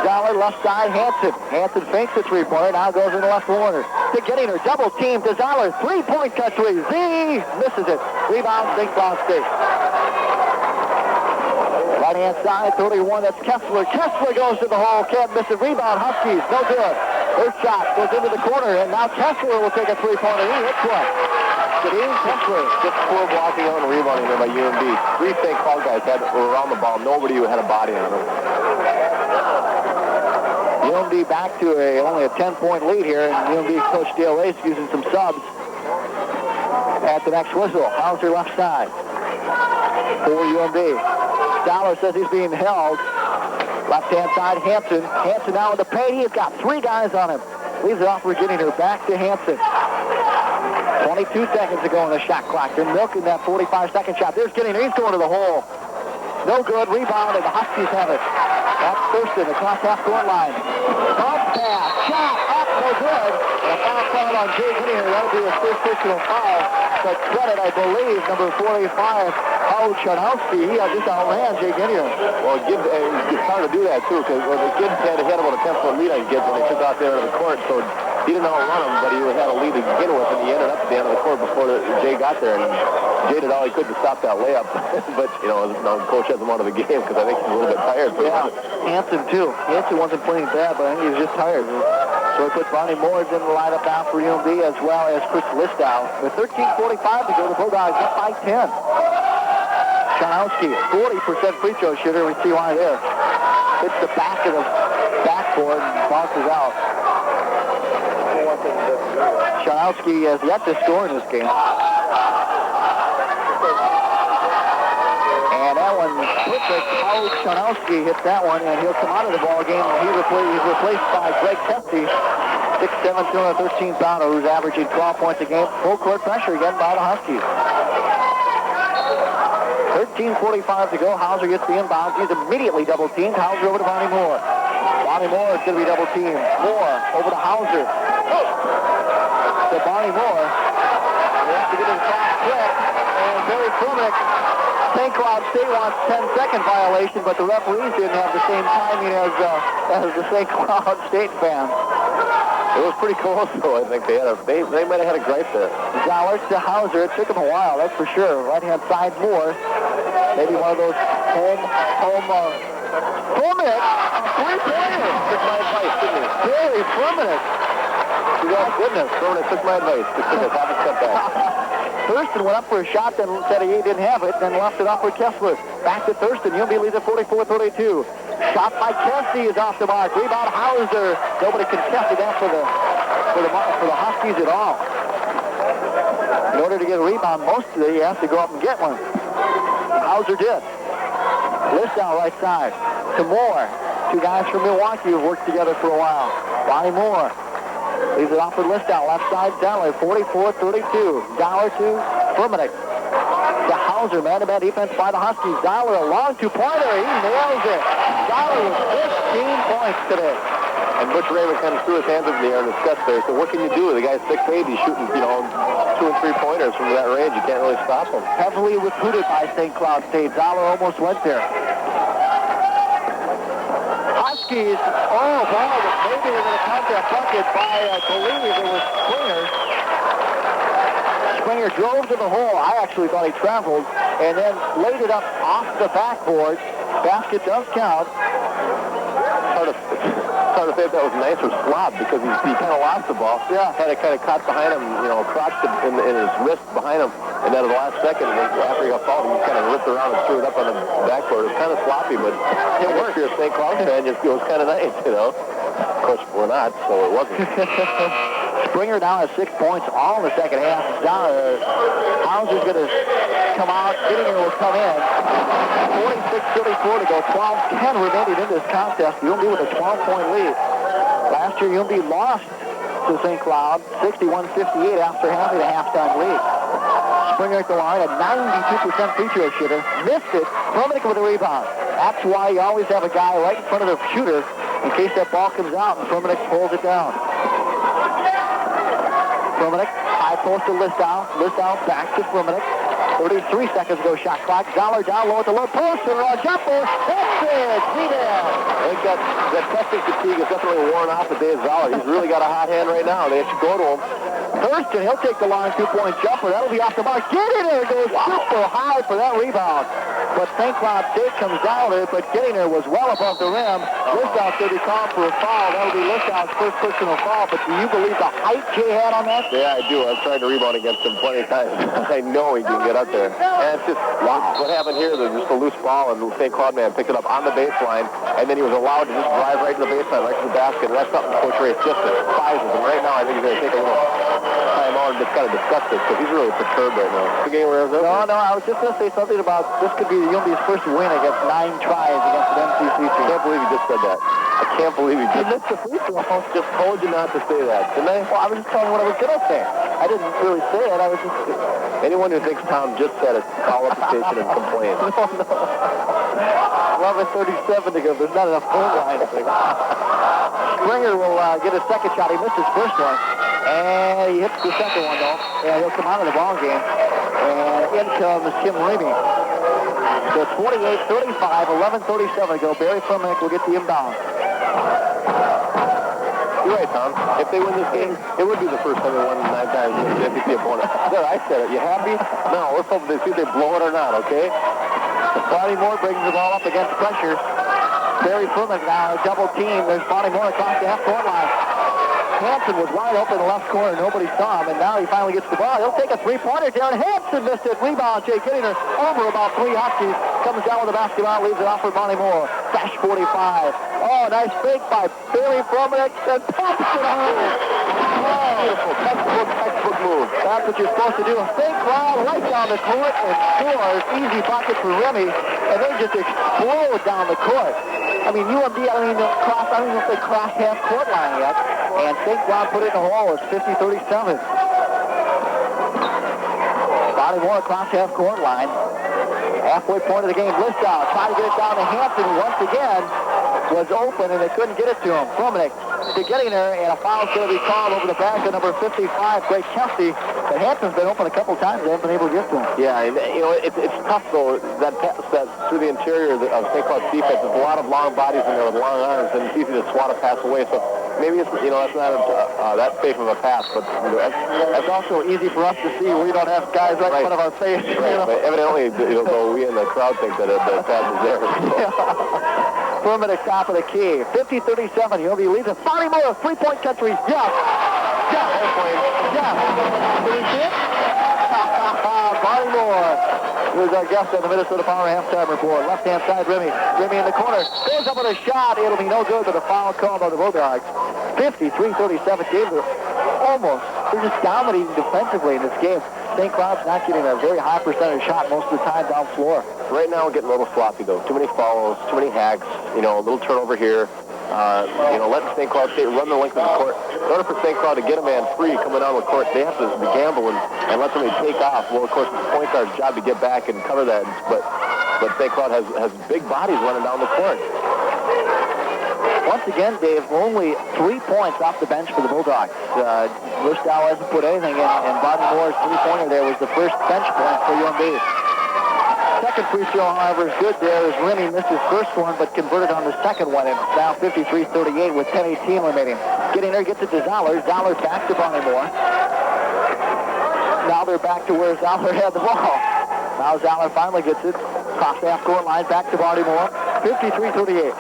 Zoller, left side, Hansen. Hansen fakes the three-pointer, now goes in the left corner. To getting her, double team to Zoller. 3-point cut three. Z misses it. Rebound, St. Cloud State. Right-hand side, 31, that's Kessler. Kessler goes to the hole, can't miss it. Rebound, Huskies, no good. First shot goes into the corner, and now Kessler will take a three-pointer. He hits one. Kadeem Kessler. Just poor blocking out and rebounding there by UMD. 3 St. Cloud guys were around the ball. Nobody who had a body on them. UMD back to only a 10-point lead here, and UMD coach Dale Lace using some subs at the next whistle. Hauser left side for UMD. Stoller says he's being held. Left-hand side, Hansen. Hansen now in the paint. He's got 3 guys on him. Leaves it off for getting her back to Hansen. 22 seconds to go on the shot clock. They're milking that 45-second shot. There's getting her. He's going to the hole. No good. Rebound, and the Huskies have it. That's Thurston across half-court line. Bump pass. Shot up. No good. And a foul called on Jay Whittier. That'll be his first personal foul. But credit, I believe, number 45, Howard Chanowski. He just outran Jay Whittier. Well, it's hard to do that, too, because the kids had about a 10-foot lead on Gibbs when they took out there into the court. So he didn't outrun him, but he had a lead to begin with, and he ended up at the end of the court before Jay got there. And Jay did all he could to stop that layup. But, now coach has him out of the game because I think he's a little bit tired. Yeah, Hansen, too. Hansen wasn't playing bad, but I think he was just tired. So he puts Ronnie Moores in the lineup now for UMD, as well as Chris Listow. With 13:45 to go, the Bulldogs up by 10. Chanowski, 40% free throw shooter. We see why there. Hits the back of the backboard and bounces out. Charnowski has yet to score in this game. And that one, perfect. How Charnowski hit that one, and he'll come out of the ball game. He's replaced by Greg Testy, 6'7", 213-pounder, who's averaging 12 points a game. Full court pressure again by the Huskies. 13:45 to go. Hauser gets the inbound. He's immediately double-teamed. Hauser over to Bonnie Moore. Bonnie Moore is going to be double-teamed. Moore over to Hauser. To Bonnie Moore. He has to get his top clip. And Barry Flumick. St. Cloud State wants 10-second violation, but the referees didn't have the same timing as the St. Cloud State fans. It was pretty close, though. I think they might have had a gripe there. Zallers to Hauser. It took him a while, that's for sure. Right-hand side, Moore. Maybe one of those home, Flumick. Three-pointer. Took my advice, didn't he? Barry Flumick. Oh, goodness. Flumick took my advice. Just took a half a step back. Thurston went up for a shot, then said he didn't have it, then left it off for Kessler. Back to Thurston. UMB leads at 44-32. Shot by Kessie is off the mark. Rebound Hauser. Nobody contested that for the Huskies at all. In order to get a rebound, most of it, you have to go up and get one. Hauser did. Listau right side to Moore. Two guys from Milwaukee who've worked together for a while. Bonnie Moore leaves it off for Listau. Left side, Dowler, 44-32. Dowler to Flumick. To Hauser, man-to-man defense by the Huskies. Dowler, a long two-pointer. He nails it. Dowler with 15 points today. And Butch Raymond kind of threw his hands up in the air and discussed there. So what can you do? The guy's 6'8", he's shooting, 2 and 3 pointers from that range. You can't really stop him. Heavily recruited by St. Cloud State. Dowler almost went there. Huskies, ball, maybe they're going to count that bucket by, I believe it was Springer. Springer drove to the hole. I actually thought he traveled, and then laid it up off the backboard. Basket does count. Hard to say if that was nice or slob because he kind of lost the ball. Yeah. Had it kind of caught behind him, crotched in his wrist behind him. And then at the last second, after he got fouled, he kind of ripped around and threw it up on the backboard. It was kind of sloppy, but it worked. If you're a St. Cloud fan, it was kind of nice, Of course, we're not, so it wasn't. Springer down at 6 points all in the second half. Hauser's going to come out. Gettinger will come in. 46-34 to go. 12-10 remaining in this contest. UMB with a 12-point lead. Last year, UMB lost to St. Cloud 61-58 after having a halftime lead. Springer at the line, a 92% free throw shooter. Missed it. Flumick with a rebound. That's why you always have a guy right in front of the shooter in case that ball comes out and Flumick pulls it down. Flumick, high post to Listau. Listau back to Flumick. 33 seconds ago, shot clock. Zoller down low at the low post, and a jumper. That's it. I think that testing fatigue is definitely worn off the day of Zoller. He's really got a hot hand right now. They should go to him. Thurston, he'll take the long two-point jumper. That'll be off the mark. Get in there. Goes super high for that rebound. But St. Cloud State comes down there, but Gettinger was well above the rim. Listau's going to be called for a foul. That'll be Listau's first personal foul. But do you believe the height Jay had on that? Yeah, I do. I've tried to rebound against him plenty of times. I know he can get up there. And it's just, what happened here, there's just a loose ball, and St. Cloud man picked it up on the baseline, and then he was allowed to just drive right to the baseline, right to the basket. And that's something Coach Ray just despises. And right now, I think he's going to take a little time out and just kind of discuss this, because he's really perturbed right now. The game where No, I was just going to say something about this could be the UMB's first win against 9 tries against an MCC team. I can't believe he just said that. I can't believe he just... He missed the free throw. Just told you not to say that, didn't I? Well, I was just telling you what I was going to say. I didn't really say it. I was just... Anyone who thinks Tom just said it, call up the station and complain. No. 11:37 to go. There's not enough phone line. Springer will get a second shot. He missed his first one. And he hits the second one, though. And he'll come out of the ball game. And in comes Kim Ramey. So 28-35, 11:37 to go. Barry Flumick will get the inbound. You're right, Tom. If they win this game, it would be the first time they won 9 times against the MCC opponent. There, I said it. You happy? No, let's hope they see if they blow it or not, okay? Bonnie Moore brings the ball up against pressure. Barry Flumick now, a double team. There's Bonnie Moore across the half-court line. Hansen was wide open in the left corner. Nobody saw him, and now he finally gets the ball. He'll take a three-pointer down. Hansen missed it. Rebound, Jay Gettinger over about 3 Huskies. comes down with the basketball, leaves it off for Bonnie Moore. Dash 45. Oh, nice fake by Barry Fromick, and pops it home. Oh, Beautiful. Textbook move. that's what you're supposed to do. Fake crowd right down the court and scores. Easy bucket for Remy, and they just explode down the court. I mean, UMD, I don't even know if they crossed half court line yet. And St. Cloud put it in the hole. It's 50-37. Bonnie Moore across half court line. Halfway point of the game. Listow trying to get it down to Hampton. Once again was open, and they couldn't get it to him. Fromick to getting there, and a foul's going to be called over the back of number 55, Greg Kelsey. But Hampton's been open a couple times. They haven't been able to get to him. Yeah, and, you know, it's tough, though, that pass that through the interior of St. Cloud's defense. There's a lot of long bodies in there with long arms, and it's easy to swat a pass away. So maybe it's, you know, that's not that safe of a pass, but you know, that's also easy for us to see. We don't have guys right in front of our face. Right. You know? But evidently, you know, though, we in the crowd think that the pass is there. Yeah. Furman at top of the key. 50-37. UMD leads it. Bonnie Moore, three-point country. Yeah. Did he see it? Bonnie Moore, who's our guest on the Minnesota Power halftime report. Left-hand side, Remy. Remy in the corner. Goes up with a shot. It'll be no good, but a foul called by the Bulldogs. 53-37. Games are almost. They're just dominating defensively in this game. St. Cloud's not getting a very high percentage shot most of the time down floor. Right now, we're getting a little sloppy, though. Too many fouls, too many hacks, you know, a little turnover here. You know, letting St. Cloud State run the length of the court. In order for St. Cloud to get a man free coming down the court, they have to gamble and let somebody take off. Well, of course, it's the point guard's job to get back and cover that. But St. Cloud has big bodies running down the court. Once again, Dave, only 3 points off the bench for the Bulldogs. Listow hasn't put anything in, and Bonnie Moore's three-pointer there was the first bench point for UMB. Second free throw, however, is good there as Remy missed his first one, but converted on the second one. It's now 53-38 with 10:18 remaining. Getting there, gets it to Zoller. Zoller back to Bonnie Moore. Now they're back to where Zoller had the ball. Now Zoller finally gets it. Cross the half-court line, back to Bonnie Moore. 53-38.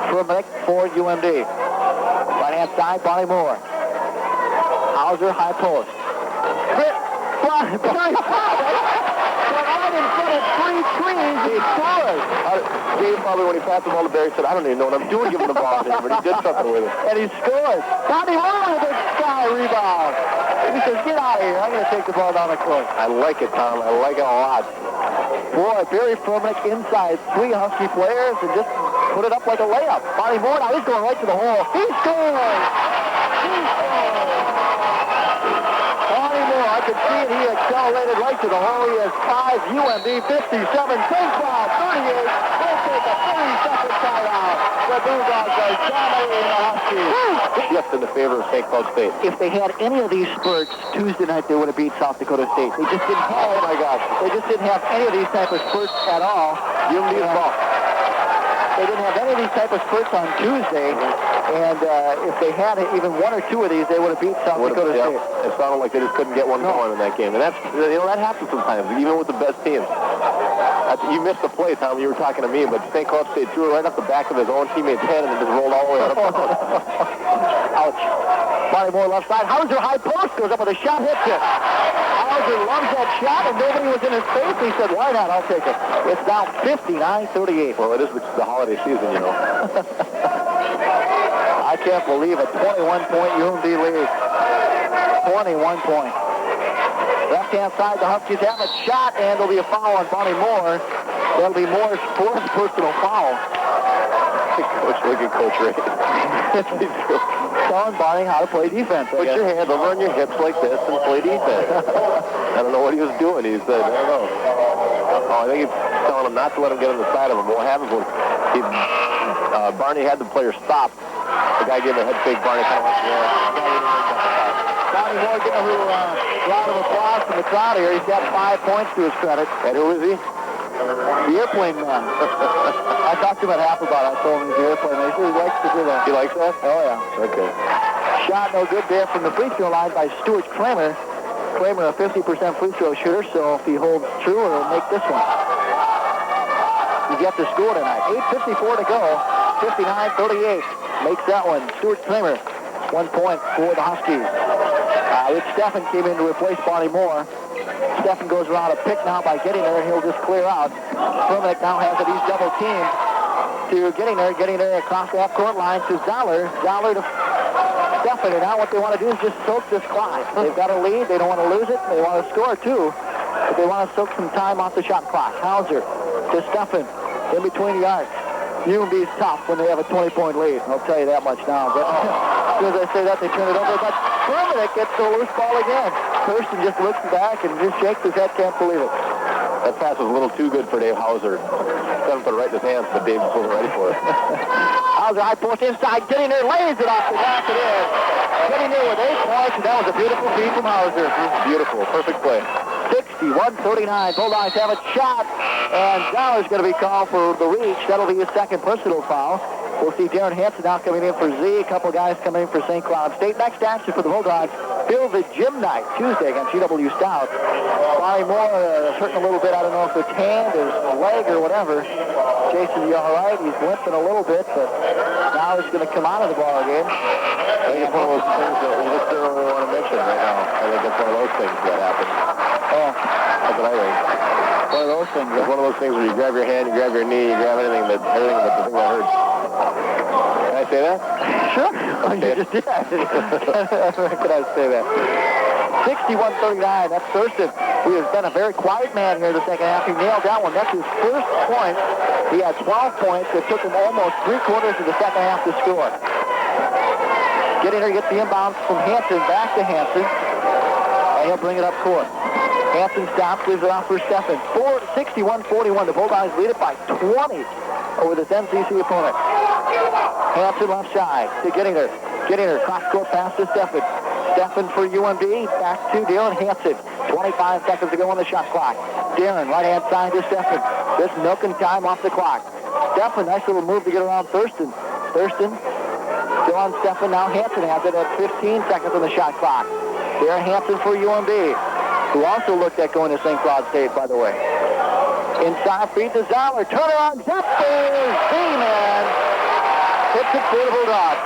Fromick for UMD. Right-hand side, Bonnie Moore. Hauser, high post. Right in front of three trees, he scores. Dave probably, when he passed the ball to Barry, said, I don't even know what I'm doing giving the ball to him, but he did something with it. And he scores. Bonnie Moore with a sky rebound. He says, get out of here. I'm going to take the ball down the court. I like it, Tom. I like it a lot. Boy, Barry Fromick inside three Husky players and just put it up like a layup. Bonnie Moore, now he's going right to the hole. He scores! Bonnie Moore, I could see it. He accelerated right to the hole. He has 5, UMD 57, St. Cloud 38. They'll take a 30-second timeout. The Bulldogs are dominating the Huskies. Shift in the favor of St. Cloud State. If they had any of these spurts Tuesday night, they would have beat South Dakota State. They just didn't have, oh my gosh, they just didn't have any of these type of spurts at all. UMD is ball. They didn't have any of these type of spurts on Tuesday, and if they had even one or two of these, they would have beat South Dakota State. It sounded like they just couldn't get one going in that game, and that's, you know, that happens sometimes, even with the best teams. You missed the play, Tom. You were talking to me, but St. Cloud State threw it right up the back of his own teammate's head and it just rolled all the way out of bounds. Ouch. Bonnie Moore left side. Hauser high post goes up with a shot, hits it. Hauser loves that shot, and nobody was in his face. He said, why not? I'll take it. It's now 59-38. Well, it is the holiday season, you know. I can't believe a 21-point UMD lead. 21 points. Left-hand side, the Huskies have a shot, and there'll be a foul on Bonnie Moore. That'll be Moore's fourth personal foul. Look at Coach Ray. Telling Bonnie how to play defense. Put your hands over on your hips like this and play defense. I don't know what he was doing. He said, I don't know. Oh, I think he's telling him not to let him get on the side of him. What happened was Barney had the player stop. The guy gave him a head fake. Barney kind of went, Bonnie Moore getting a round of applause from the crowd here. He's got 5 points to his credit. And who is he? The airplane man. I talked to him at half about it. I told him he's the airplane man. He said he likes to do that. He likes that? Oh, yeah. Okay. Shot no good there from the free throw line by Stuart Kramer. Kramer, a 50% free throw shooter, so if he holds true, he'll make this one. He's got to score tonight. 8:54 to go. 59-38. Makes that one. Stuart Kramer, 1 point for the Huskies. Rich Steffen came in to replace Bonnie Moore. Steffen goes around a pick now by getting there. He'll just clear out. Furmanek now has it. He's double teamed to getting there across the half-court line to Zoller. Zoller to Steffen. And now what they want to do is just soak this clock. They've got a lead. They don't want to lose it. They want to score, too. But they want to soak some time off the shot clock. Hauser to Steffen in between the arcs. UMB's tough when they have a 20-point lead. I'll tell you that much now. But as soon as I say that, they turn it over. But Furmanek gets the loose ball again. Thurston just looks back and just shakes his head, can't believe it. That pass was a little too good for Dave Hauser. Steffen put it right in his hands, but Dave wasn't ready for it. Hauser high post inside, getting there, lays it off the glass. It is. Getting there with 8 points, and that was a beautiful feed from Hauser. Beautiful, perfect play. 61-39. Bulldogs have a shot, and Zoller's going to be called for the reach. That'll be his second personal foul. We'll see Darren Hansen now coming in for Z. A couple guys coming in for St. Cloud State. Next action for the Bulldogs, Bill the Gym Night, Tuesday against GW Stout. Bonnie Moore hurting a little bit. I don't know if it's hand, his leg, or whatever. Jason, you all right? He's limping a little bit, but now he's going to come out of the ball game. I think it's one of those things that we just don't really want to mention right now. I think it's one of those things that happened. Oh, that's what I think. One of those things. It's one of those things where you grab your hand, you grab your knee, you grab everything but the thing that hurts. Can I say that? Sure. Okay. You just did. Can I say that? 61-39. That's Thurston, who has been a very quiet man here in the second half. He nailed that one. That's his first point. He had 12 points. It took him almost 3/4 of the second half to score. Getting there, gets the inbounds from Hansen, back to Hansen. And he'll bring it up court. Hansen stops, leaves it off for Steffen. 61-41. The Bulldogs lead it by 20 over this MCC opponent. Hansen left side to Getting there. Cross-court pass to Steffen. Steffen for UMB. Back to Darren Hansen. 25 seconds to go on the shot clock. Darren, right-hand side to Steffen. Just milking time off the clock. Steffen, nice little move to get around Thurston. Thurston still on Steffen. Now Hansen has it at 15 seconds on the shot clock. Darren Hansen for UMB, who also looked at going to St. Cloud State, by the way. Inside feed to Zoller. Turnaround. Zephyr. Z-man. Hits it for the Bulldogs.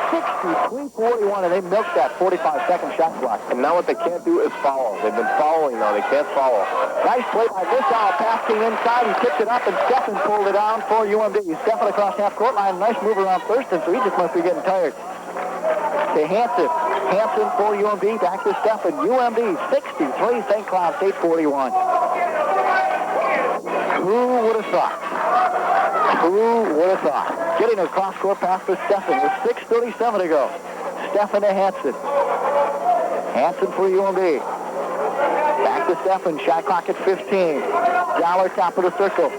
63-41, and they milked that 45-second shot clock. And now what they can't do is foul. They've been fouling now. They can't foul. Nice play by Lissow. Pass came inside. He tipped it up, and Steffen pulled it down for UMB. Steffen across half-court line. Nice move around Thurston, so he just must be getting tired. To Hansen. Hansen for UMB. Back to Steffen. UMB 63, St. Cloud State 41. Who would have thought? Who would have thought? Getting a cross-court pass for Steffen with 6:37 to go. Steffen to Hansen. Hansen for UMB. Back to Steffen. Shot clock at 15. Zoller top of the circle.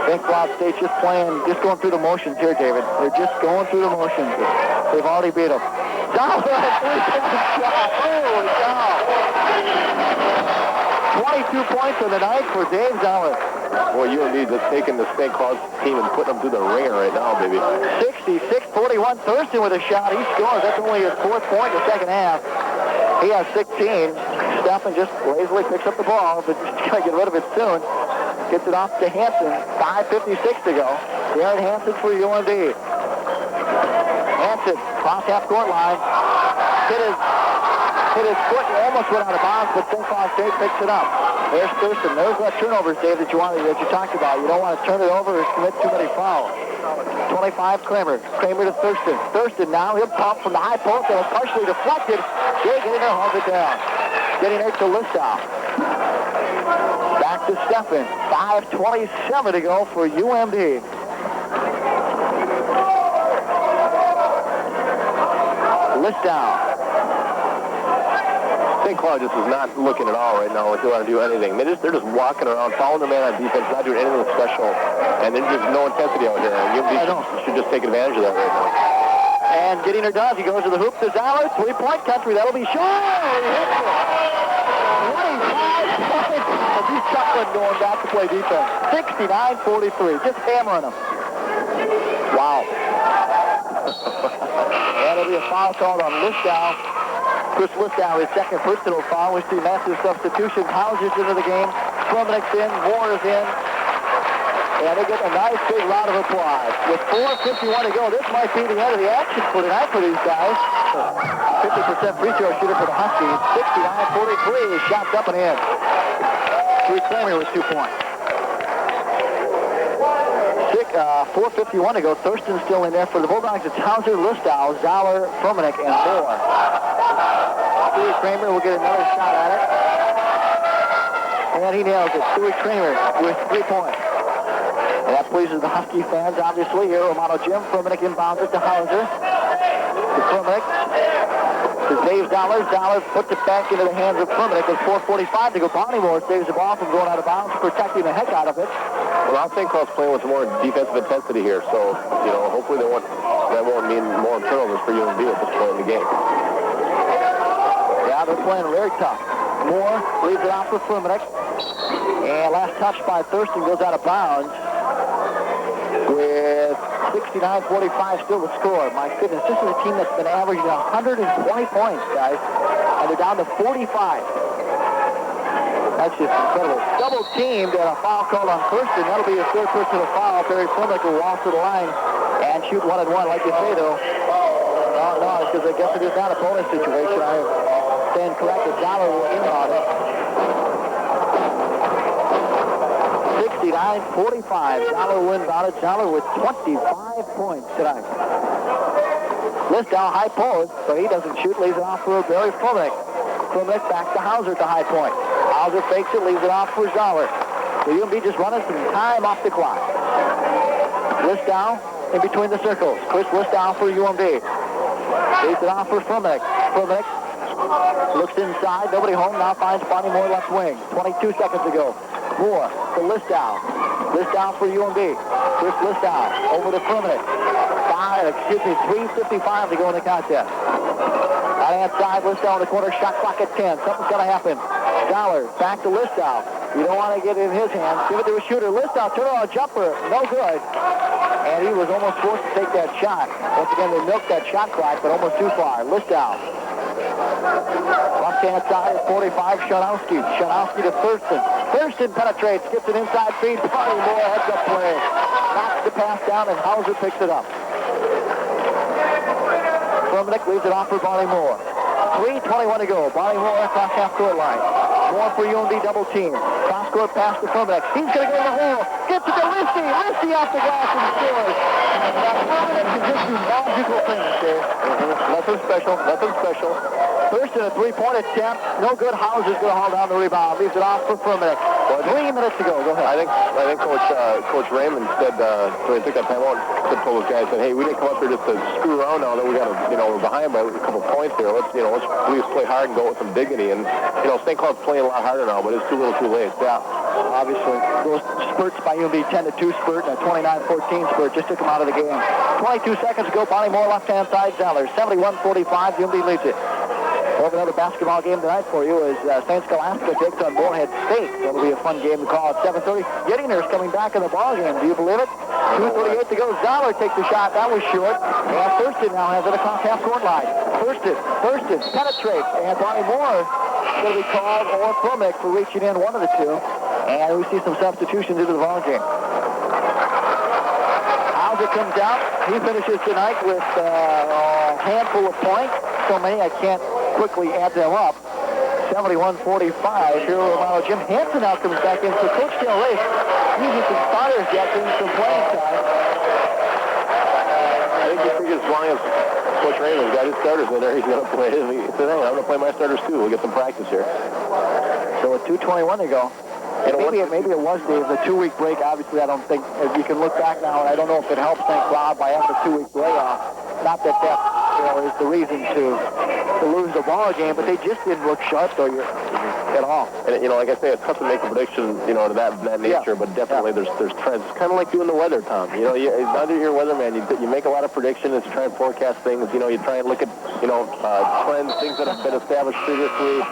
St. Cloud State just going through the motions here, David. They're just going through the motions. They've already beat them. Zoller, 3-point shot. Holy cow. 22 points in the night for Dave Zoller. Boy, UMB just taking the St. Cloud team and putting them through the ringer right now, baby. 66-41. Thurston with a shot. He scores. That's only his 4th point in the second half. He has 16. Steffen just lazily picks up the ball, but he's got to get rid of it soon. Gets it off to Hansen. 5:56 to go. Darren Hansen for UMB. Hansen, cross half-court line. Hit his foot and almost went out of bounds, but St. Cloud State picks it up. There's Thurston. There's that turnovers, Dave, that you talked about. You don't want to turn it over or commit too many fouls. 25, Kramer. Kramer to Thurston. Thurston now, he'll pump from the high post, and it's partially deflected. Jay getting there, holds it down. Getting there to Lissow. Back to Steffen. 5:27 to go for UMB. Lissow. St. Cloud just is not looking at all right now like they want to do anything. They're just walking around, following their man on defense, not doing anything special. And there's just no intensity out here. And UMB should just take advantage of that right now. And getting her does. He goes to the hoop to Zoller. 3-point country. That'll be short. He hits it. 25 points. As he's chuckling going back to play defense. 69-43. Just hammering him. Wow. That'll be a foul called on Lissow. Chris Lissow, his second personal foul. We see massive substitutions. Hauser's into the game. Furmanek's in. Moore is in. And they get a nice big round of applause. With 4:51 to go, this might be the end of the action for tonight for these guys. 50% free throw shooter for the Huskies. 69-43. Shots up and in. Stewie Kramer with 2 points. 4:51 to go. Thurston still in there for the Bulldogs. It's Hauser, Listow, Zoller, Furmanek, and Moore. Stewie Kramer will get another shot at it. And he nails it. Stewie Kramer with 3 points. And that pleases the Husky fans, obviously. Here, Romano Jim. Furmanek inbounds it to Hauser. To Furmanek. To Dave Zoller. Zoller puts it back into the hands of Furmanek with 4:45 to go. Barnymore saves the ball from going out of bounds, protecting the heck out of it. Well, I think Cross playing with some more defensive intensity here, so, hopefully that won't mean more turnovers for UNB at this point in the game. Yeah, they're playing very tough. Moore leaves it out for Furmanek. And last touch by Thurston goes out of bounds with 69-45 still to score. My goodness, this is a team that's been averaging 120 points, guys, and they're down to 45. That's just incredible. Double teamed and a foul called on Thurston. That'll be his third personal foul. Barry Furmanek will walk to the line and shoot 1-1, like you say, though. No, because I guess it is not a bonus situation. I stand corrected. Zoller will in on it. 69-45. Zoller wins on it. Zoller with 25 points tonight. Listow high post, but he doesn't shoot. Leaves it off for Barry Furmanek. Furmanek back to Hauser at the high point. Hauser fakes it, leaves it off for Zoller. The UNB just running some time off the clock. Listow in between the circles. Chris Listow for UNB. Leaves it off for Furmanek. Furmanek looks inside. Nobody home. Now finds Bonnie Moore left wing. 22 seconds to go. Moore to Listow. Listow for UNB. Chris Listow over to Furmanek. 3:55 to go in the contest. Right-hand side, Listow in the corner, shot clock at 10. Something's going to happen. Zoller back to Listow. You don't want to get it in his hands. Give it to a shooter. Listow, turn on a jumper. No good. And he was almost forced to take that shot. Once again, they milked that shot clock, but almost too far. Listow. Left-hand side at 45, Shanowski. Shanowski to Thurston. Thurston penetrates, gets an inside feed. Barney Moore heads up play. Knocks the pass down, and Hauser picks it up. Furmanek leaves it off for Barney Moore. 3:21 to go. Barney Moore across half-court line. Moore for UNB double team. Cross-court pass to Furmanek. He's going to go in the hole. Gets it to Listy. Listy off the glass and scores. Furmanek can just do magical things there. Nothing special. Nothing special. Thurston a three-point attempt. No good. Hauser's going to haul down the rebound. Leaves it off for Furmanek. 3 minutes to go. Go ahead. I think Coach Raymond said, when he took that time out, said to those guys, said, hey, we didn't come up here just to screw around now that we got to, we're behind by a couple points here. Let's please play hard and go with some dignity. And, St. Cloud's playing a lot harder now, but it's too little too late. Yeah, obviously. Those spurts by UNB, 10-2 spurt and a 29-14 spurt just took them out of the game. 22 seconds to go. Bonnie Moore left-hand side. Zoller, 71-45. UNB leads it. We'll have another basketball game tonight for you as St. Scholastica takes on Moorhead State. That'll be a fun game to call at 7:30. Gettinger's coming back in the ball game. Do you believe it? 2:38 to go. Zoller takes the shot. That was short. And Thurston now has it across half-court line. Thurston penetrates. And Bonnie Moore is going to be called, or Furmanek for reaching in, one of the two. And we see some substitutions into the ball game. Hauser comes out. He finishes tonight with a handful of points. So many I can't quickly add them up. 71-45. Here, Romano Jim Hansen now comes back in. So Coach Del Rey using some starters yet, getting some playing time. I think he figures as long as Coach Raymond's got his starters in there, he's going to play. He said, hey, I'm going to play my starters too. We'll get some practice here. So with 2:21 to go. Maybe it was, Dave, the 2-week break. Obviously, I don't think, if you can look back now, and I don't know if it helps St. Cloud by having a 2-week layoff. Not that is the reason to lose the ball game, but they just didn't look sharp, though, at all. And, like I say, it's tough to make a prediction, to that nature, but definitely there's trends. It's kind of like doing the weather, Tom. Now that you're a weatherman, you make a lot of predictions to try and forecast things. You try and look at, trends, things that have been established previously,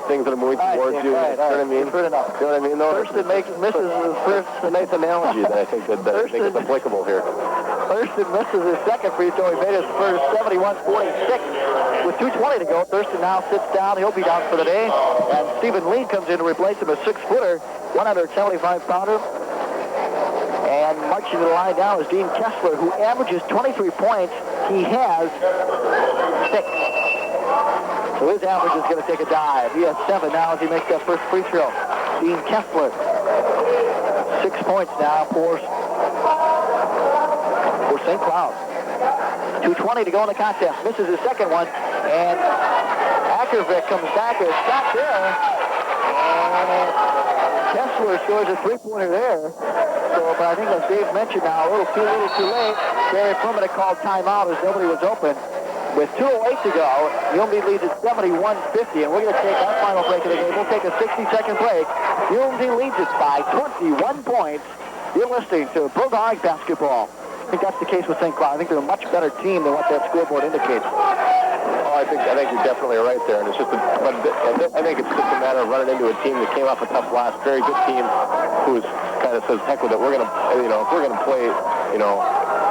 things that are moving towards you. Right, you know what I mean? Good enough. You know what I mean? Thurston misses his first. It's a nice analogy that I think that I think is applicable here. Thurston misses his second free throw. He made his first. 71-46 with 2:20 to go. Thurston now sits down. He'll be down for the day. And Stephen Lee comes in to replace him, a 6-footer, 175-pounder. And marching to the line now is Dean Kessler, who averages 23 points. He has 6. So his average is going to take a dive. He has 7 now as he makes that first free throw. Dean Kessler. 6 points now for St. Cloud. 2:20 to go in the contest. Misses his second one, and Ackervik comes back. A shot there, and Kessler scores a three-pointer there. So, but I think as Dave mentioned now, a little too late. Barry Furman called timeout as nobody was open. With 2:08 to go, UMD leads at 71-50, and we're going to take our final break of the game. We'll take a 60-second break. UMD leads it by 21 points. You're listening to Bulldog basketball. I think that's the case with St. Cloud. I think they're a much better team than what that scoreboard indicates. Oh, I think you're definitely right there, and it's just I think it's just a matter of running into a team that came off a tough loss, very good team, who's kind of says, heck with it, we're gonna, if we're gonna play,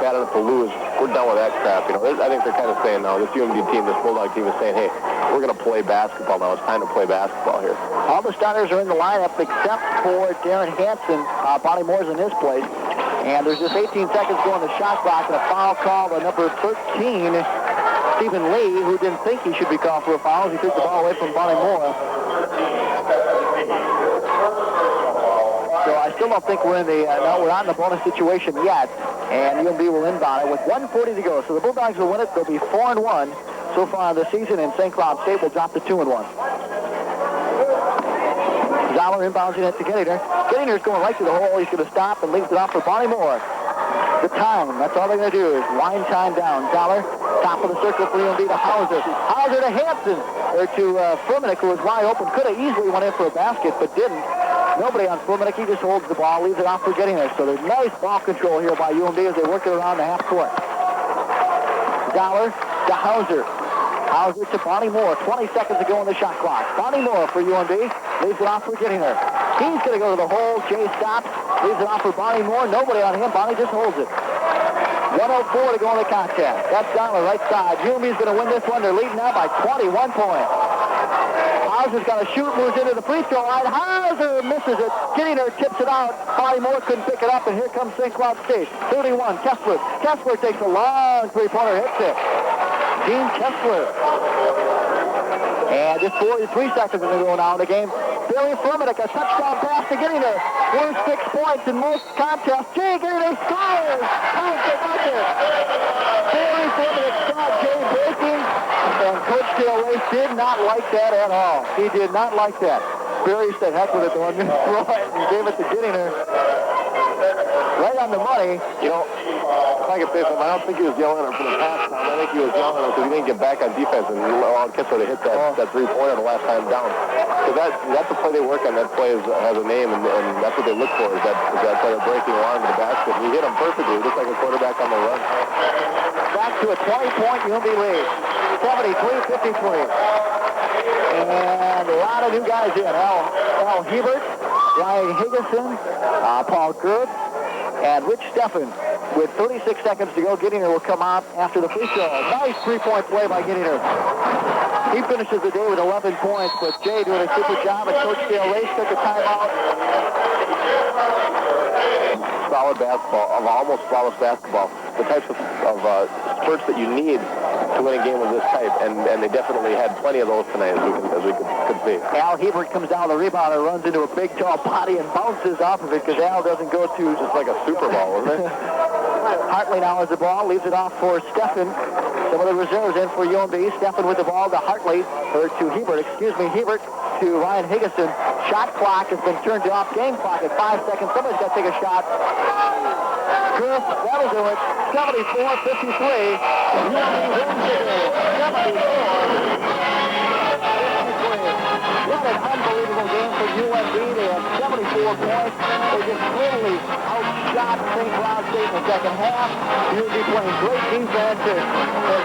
bad enough to lose, we're done with that crap. I think they're kind of saying now, this UMD team, this Bulldog team is saying, hey, we're gonna play basketball now. It's time to play basketball here. All the starters are in the lineup except for Darren Hansen. Bonnie Moore's in his place. And there's just 18 seconds to go on the shot clock, and a foul call by number 13, Stephen Lee, who didn't think he should be called for a foul. He took the ball away from Bonnie Moore. So I still don't think we're in the, we're not in the bonus situation yet, and UMD will inbound it with 1:40 to go. So the Bulldogs will win it. They'll be 4-1 so far in the season, and St. Cloud State will drop to 2-1. Zoller inbounds it to Gettinger. Gettinger's going right to the hole. He's going to stop and leaves it off for Bonnie Moore. The time, that's all they're going to do is wind time down. Zoller, top of the circle for UMD to Hauser. Hauser to Hansen, or to Furmanek, who was wide open. Could have easily went in for a basket, but didn't. Nobody on Furmanek. He just holds the ball, leaves it off for Gettinger. So there's nice ball control here by UMD as they work it around the half court. Zoller to Hauser. Hauser to Bonnie Moore. 20 seconds to go on the shot clock. Bonnie Moore for UMD. Leaves it off for Gettinger. He's going to go to the hole. Jay stops. Leaves it off for Bonnie Moore. Nobody on him. Bonnie just holds it. 1:04 to go in the contest. That's down the right side. UMD's going to win this one. They're leading now by 21 points. Hauser's got to shoot. Moves into the free throw line. Hauser misses it. Gettinger tips it out. Bonnie Moore couldn't pick it up, and here comes St. Cloud State. 31. Kessler. Kessler takes a long three-pointer. Hits it. Dean Kessler. And just 43 seconds to go now in the game. Barry Furmanek, a touchdown pass to Gettinger. Worst 6 points in most contests. Jay Gettinger scores! How's the bucket? Barry Furmanek saw Jay breaking, and Coach Dale Race did not like that at all. He did not like that. Barry said, heck with it, though. I'm going to throw it, and gave it to Gettinger. Right on the money. If I could say something, I don't think he was yelling at him for the pass down. I think he was yelling at him because he didn't get back on defense and allowed Kessler to hit that three-pointer the last time down. So that's the play they work on. That play has a name, and that's what they look for, is that play of breaking along to the basket. And he hit him perfectly, just like a quarterback on the run. Back to a 20-point UMD lead. 73-53. And a lot of new guys in. Al Hebert, Ryan Higginson, Paul Gerb, and Rich Steffen. With 36 seconds to go, Gettinger will come out after the free throw. Nice three-point play by Gettinger. He finishes the day with 11 points, but Jay doing a super job, and Coach Dale Race took a timeout. Solid basketball, almost flawless basketball. The types of spurts that you need to win a game of this type, and they definitely had plenty of those tonight, as we could see. Al Hebert comes down the rebound and runs into a big, tall body and bounces off of it because Al doesn't go to... Just like a Super Bowl, isn't it? Hartley now has the ball, leaves it off for Steffen. Some of the reserves in for UMB. Steffen with the ball to Hartley, or to Hebert, Hebert to Ryan Higginson. Shot clock has been turned off. Game clock at 5 seconds. Somebody's got to take a shot. Griff, that'll do it. 74-53. UMB wins the game. 74-53. What an unbelievable game for UMB. They have 74 points. They just totally outshot St. Cloud State in the second half. UMB playing great defense and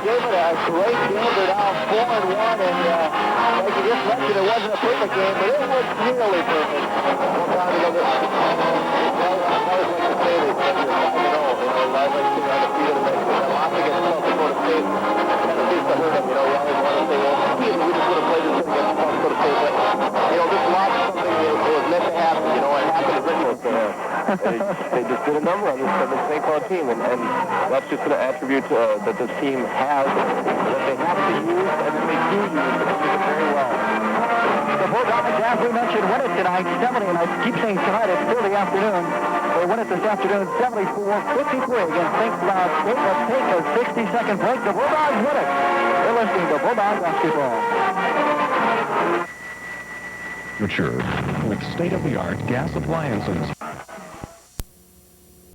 gave it a great game. They're now 4-1, and like you just mentioned, it wasn't a perfect game, but it was nearly perfect. Well, time to go to... I always like to say this, that you're 5-0. I like to be on the field and make it. I'm off against South Dakota State. Kind of seems to hurt them. You always want to say, well, we just would have played this against South Dakota State. But, this loss is something that was meant to happen. It happened as it was to have. They just did a number on this St. Cloud team, and that's just an attribute that this team has, that they have to use, and that they do use, and they use it very well. The Bulldogs, as we mentioned, win it tonight, 70, and I keep saying tonight, it's still the afternoon. They win it this afternoon, 74-53 against St. Cloud State. Let's take a 60-second break. The Bulldogs win it. You're listening to Bulldog Basketball. Future with state-of-the-art gas appliances.